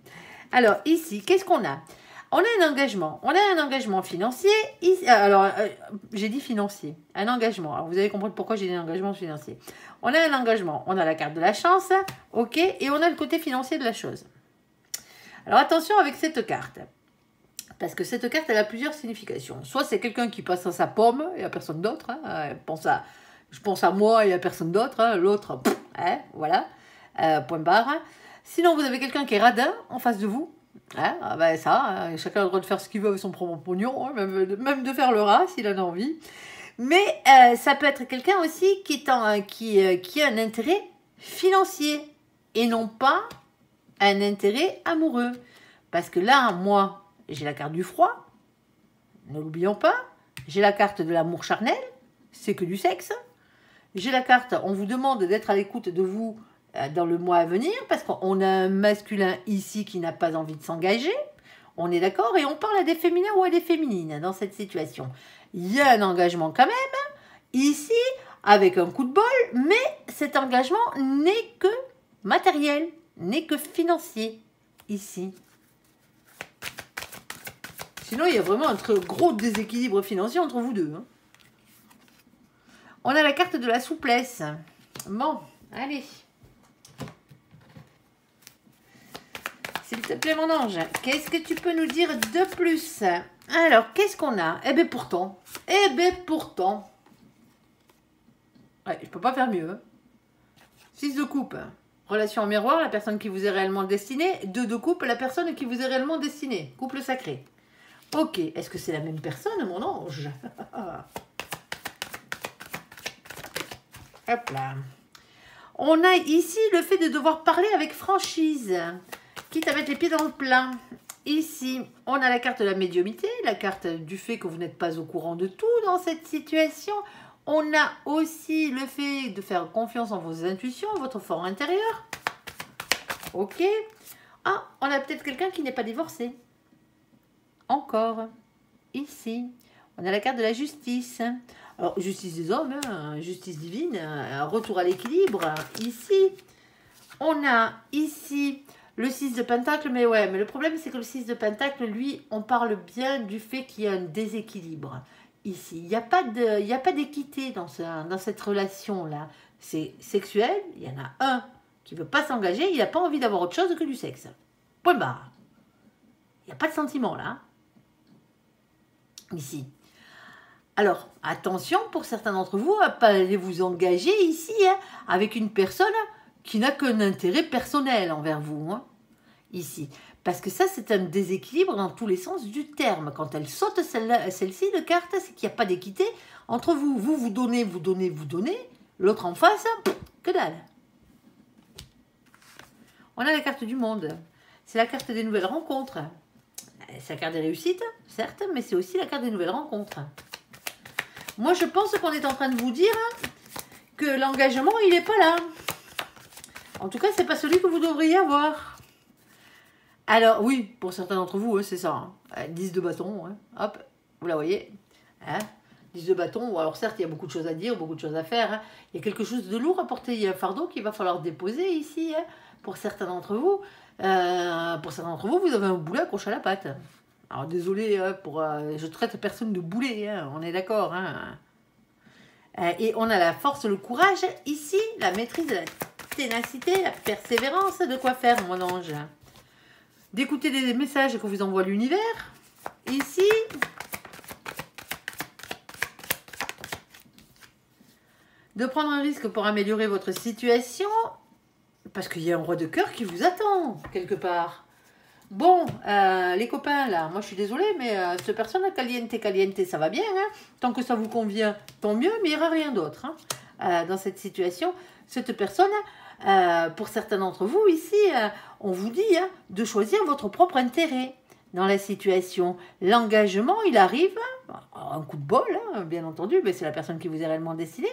Alors, ici, qu'est-ce qu'on a? On a un engagement. On a un engagement financier. J'ai dit financier. Un engagement. Alors, vous allez comprendre pourquoi j'ai dit un engagement financier. On a un engagement. On a la carte de la chance. OK. Et on a le côté financier de la chose. Alors, attention avec cette carte. Parce que cette carte, elle a plusieurs significations. Soit c'est quelqu'un qui passe à sa pomme et à personne d'autre. Hein. Je pense à moi et à personne d'autre. Hein. L'autre, voilà. Point barre. Sinon, vous avez quelqu'un qui est radin en face de vous. Hein, chacun a le droit de faire ce qu'il veut avec son propre pognon, hein, même de faire le rat s'il en a envie. Mais ça peut être quelqu'un aussi qui a un intérêt financier et non pas un intérêt amoureux. Parce que là, moi, j'ai la carte du froid, ne l'oublions pas. J'ai la carte de l'amour charnel, c'est que du sexe. J'ai la carte, on vous demande d'être à l'écoute de vous dans le mois à venir, parce qu'on a un masculin ici qui n'a pas envie de s'engager, on est d'accord, et on parle à des féminins ou à des féminines dans cette situation. Il y a un engagement quand même, ici, avec un coup de bol, mais cet engagement n'est que matériel, n'est que financier, ici. Sinon, il y a vraiment un très gros déséquilibre financier entre vous deux. Hein. On a la carte de la souplesse. Bon, allez. S'il te plaît, mon ange, qu'est-ce que tu peux nous dire de plus? Alors, qu'est-ce qu'on a? Eh bien, pourtant. Ouais, je peux pas faire mieux. Hein. 6 de coupe. Relation en miroir, la personne qui vous est réellement destinée. 2 de coupe, la personne qui vous est réellement destinée. Couple sacré. Ok, est-ce que c'est la même personne, mon ange? Hop là. On a ici le fait de devoir parler avec franchise. Quitte à mettre les pieds dans le plat. Ici, on a la carte de la médiumnité, la carte du fait que vous n'êtes pas au courant de tout dans cette situation. On a aussi le fait de faire confiance en vos intuitions, votre fort intérieur. Ok. Ah, on a peut-être quelqu'un qui n'est pas divorcé. Encore. Ici, on a la carte de la justice. Alors, justice des hommes, hein, justice divine, retour à l'équilibre. Ici, on a ici le 6 de Pentacle, mais le problème, c'est que le 6 de Pentacle, lui, on parle bien du fait qu'il y a un déséquilibre. Ici, il n'y a pas d'équité dans cette relation-là. C'est sexuel, il y en a un qui ne veut pas s'engager, il n'a pas envie d'avoir autre chose que du sexe. Point barre. Il n'y a pas de sentiment, là. Ici. Alors, attention, pour certains d'entre vous, à ne pas aller vous engager ici avec une personne qui n'a qu'un intérêt personnel envers vous, hein, ici. Parce que ça, c'est un déséquilibre dans tous les sens du terme. Quand elle saute celle-ci de carte, c'est qu'il n'y a pas d'équité entre vous. Vous donnez, l'autre en face, que dalle. On a la carte du monde. C'est la carte des nouvelles rencontres. C'est la carte des réussites, certes, mais c'est aussi la carte des nouvelles rencontres. Moi, je pense qu'on est en train de vous dire que l'engagement, il n'est pas là. En tout cas, c'est pas celui que vous devriez avoir. Alors, oui, pour certains d'entre vous, hein, c'est ça. Hein. 10 de bâton, hein. Hop, vous la voyez. Hein, 10 de bâton. Alors, certes, il y a beaucoup de choses à dire, beaucoup de choses à faire. Hein. Il y a quelque chose de lourd à porter. Il y a un fardeau qu'il va falloir déposer ici, hein, pour certains d'entre vous. Vous avez un boulet accroché à la patte. Alors, désolé, hein, je traite personne de boulet, hein, on est d'accord. Hein. Et on a la force, le courage, ici, la maîtrise, la ténacité, la persévérance. De quoi faire, mon ange? D'écouter les messages que vous envoie l'univers. Ici. De prendre un risque pour améliorer votre situation. Parce qu'il y a un roi de cœur qui vous attend, quelque part. Bon, les copains, là, moi je suis désolée, mais cette personne caliente, ça va bien. Hein. Tant que ça vous convient, tant mieux, mais il n'y aura rien d'autre. Hein. Dans cette situation, cette personne, pour certains d'entre vous ici, on vous dit hein, de choisir votre propre intérêt dans la situation. L'engagement, il arrive, un coup de bol, hein, bien entendu, mais c'est la personne qui vous est réellement destinée,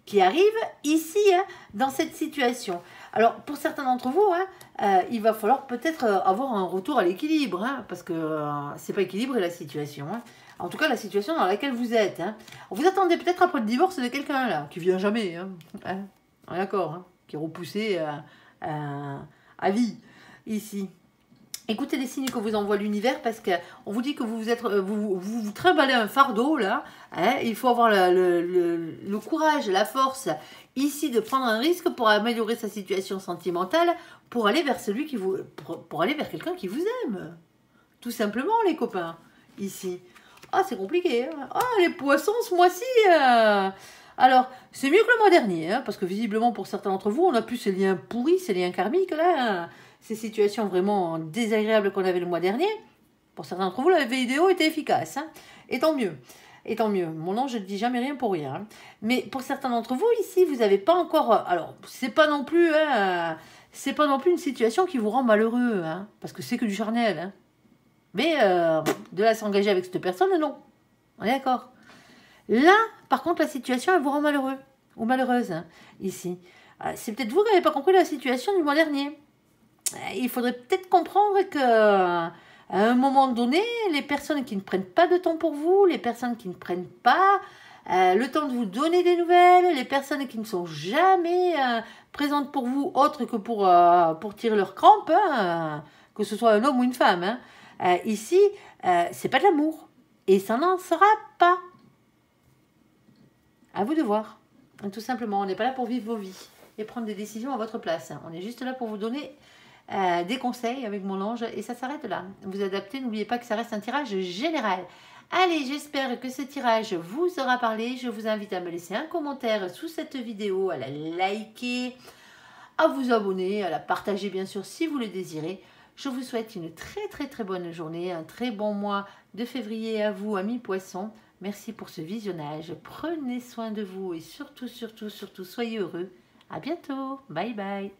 qui arrive ici, hein, dans cette situation. Alors, pour certains d'entre vous, hein, il va falloir peut-être avoir un retour à l'équilibre, hein, parce que c'est pas équilibré la situation. Hein. En tout cas, la situation dans laquelle vous êtes. Hein. Vous attendez peut-être après le divorce de quelqu'un, là, qui vient jamais. Hein. Hein. D'accord, hein, qui est repoussé à vie, ici. Écoutez les signes que vous envoie l'univers parce qu'on vous dit que vous trimballez un fardeau là. Hein, il faut avoir le courage, la force ici de prendre un risque pour améliorer sa situation sentimentale, pour aller vers pour aller vers quelqu'un qui vous aime. Tout simplement les copains. Ici. Ah c'est compliqué. Hein. Ah les poissons ce mois-ci. Alors c'est mieux que le mois dernier hein, parce que visiblement pour certains d'entre vous on a plus ces liens pourris, ces liens karmiques là. Hein. Ces situations vraiment désagréables qu'on avait le mois dernier, pour certains d'entre vous, la vidéo était efficace. Hein, et tant mieux. Et tant mieux. Mon ange, je ne dis jamais rien pour rien. Hein. Mais pour certains d'entre vous, ici, vous n'avez pas encore... Alors, c'est pas non plus... Hein, c'est pas non plus une situation qui vous rend malheureux. Hein, parce que c'est que du charnel. Hein. Mais de là s'engager avec cette personne, non. On est d'accord. Là, par contre, la situation, elle vous rend malheureux. Ou malheureuse, hein, ici. C'est peut-être vous qui n'avez pas compris la situation du mois dernier. Il faudrait peut-être comprendre que à un moment donné, les personnes qui ne prennent pas de temps pour vous, les personnes qui ne prennent pas le temps de vous donner des nouvelles, les personnes qui ne sont jamais présentes pour vous, autre que pour tirer leur crampe, hein, que ce soit un homme ou une femme. Hein, ici, c'est pas de l'amour. Et ça n'en sera pas. À vous de voir. Tout simplement, on n'est pas là pour vivre vos vies et prendre des décisions à votre place. On est juste là pour vous donner... des conseils avec mon ange et ça s'arrête là. Vous adaptez, n'oubliez pas que ça reste un tirage général. Allez, j'espère que ce tirage vous aura parlé. Je vous invite à me laisser un commentaire sous cette vidéo, à la liker, à vous abonner, à la partager bien sûr si vous le désirez. Je vous souhaite une très bonne journée, un très bon mois de février à vous, amis poissons. Merci pour ce visionnage. Prenez soin de vous et surtout, soyez heureux. À bientôt. Bye bye.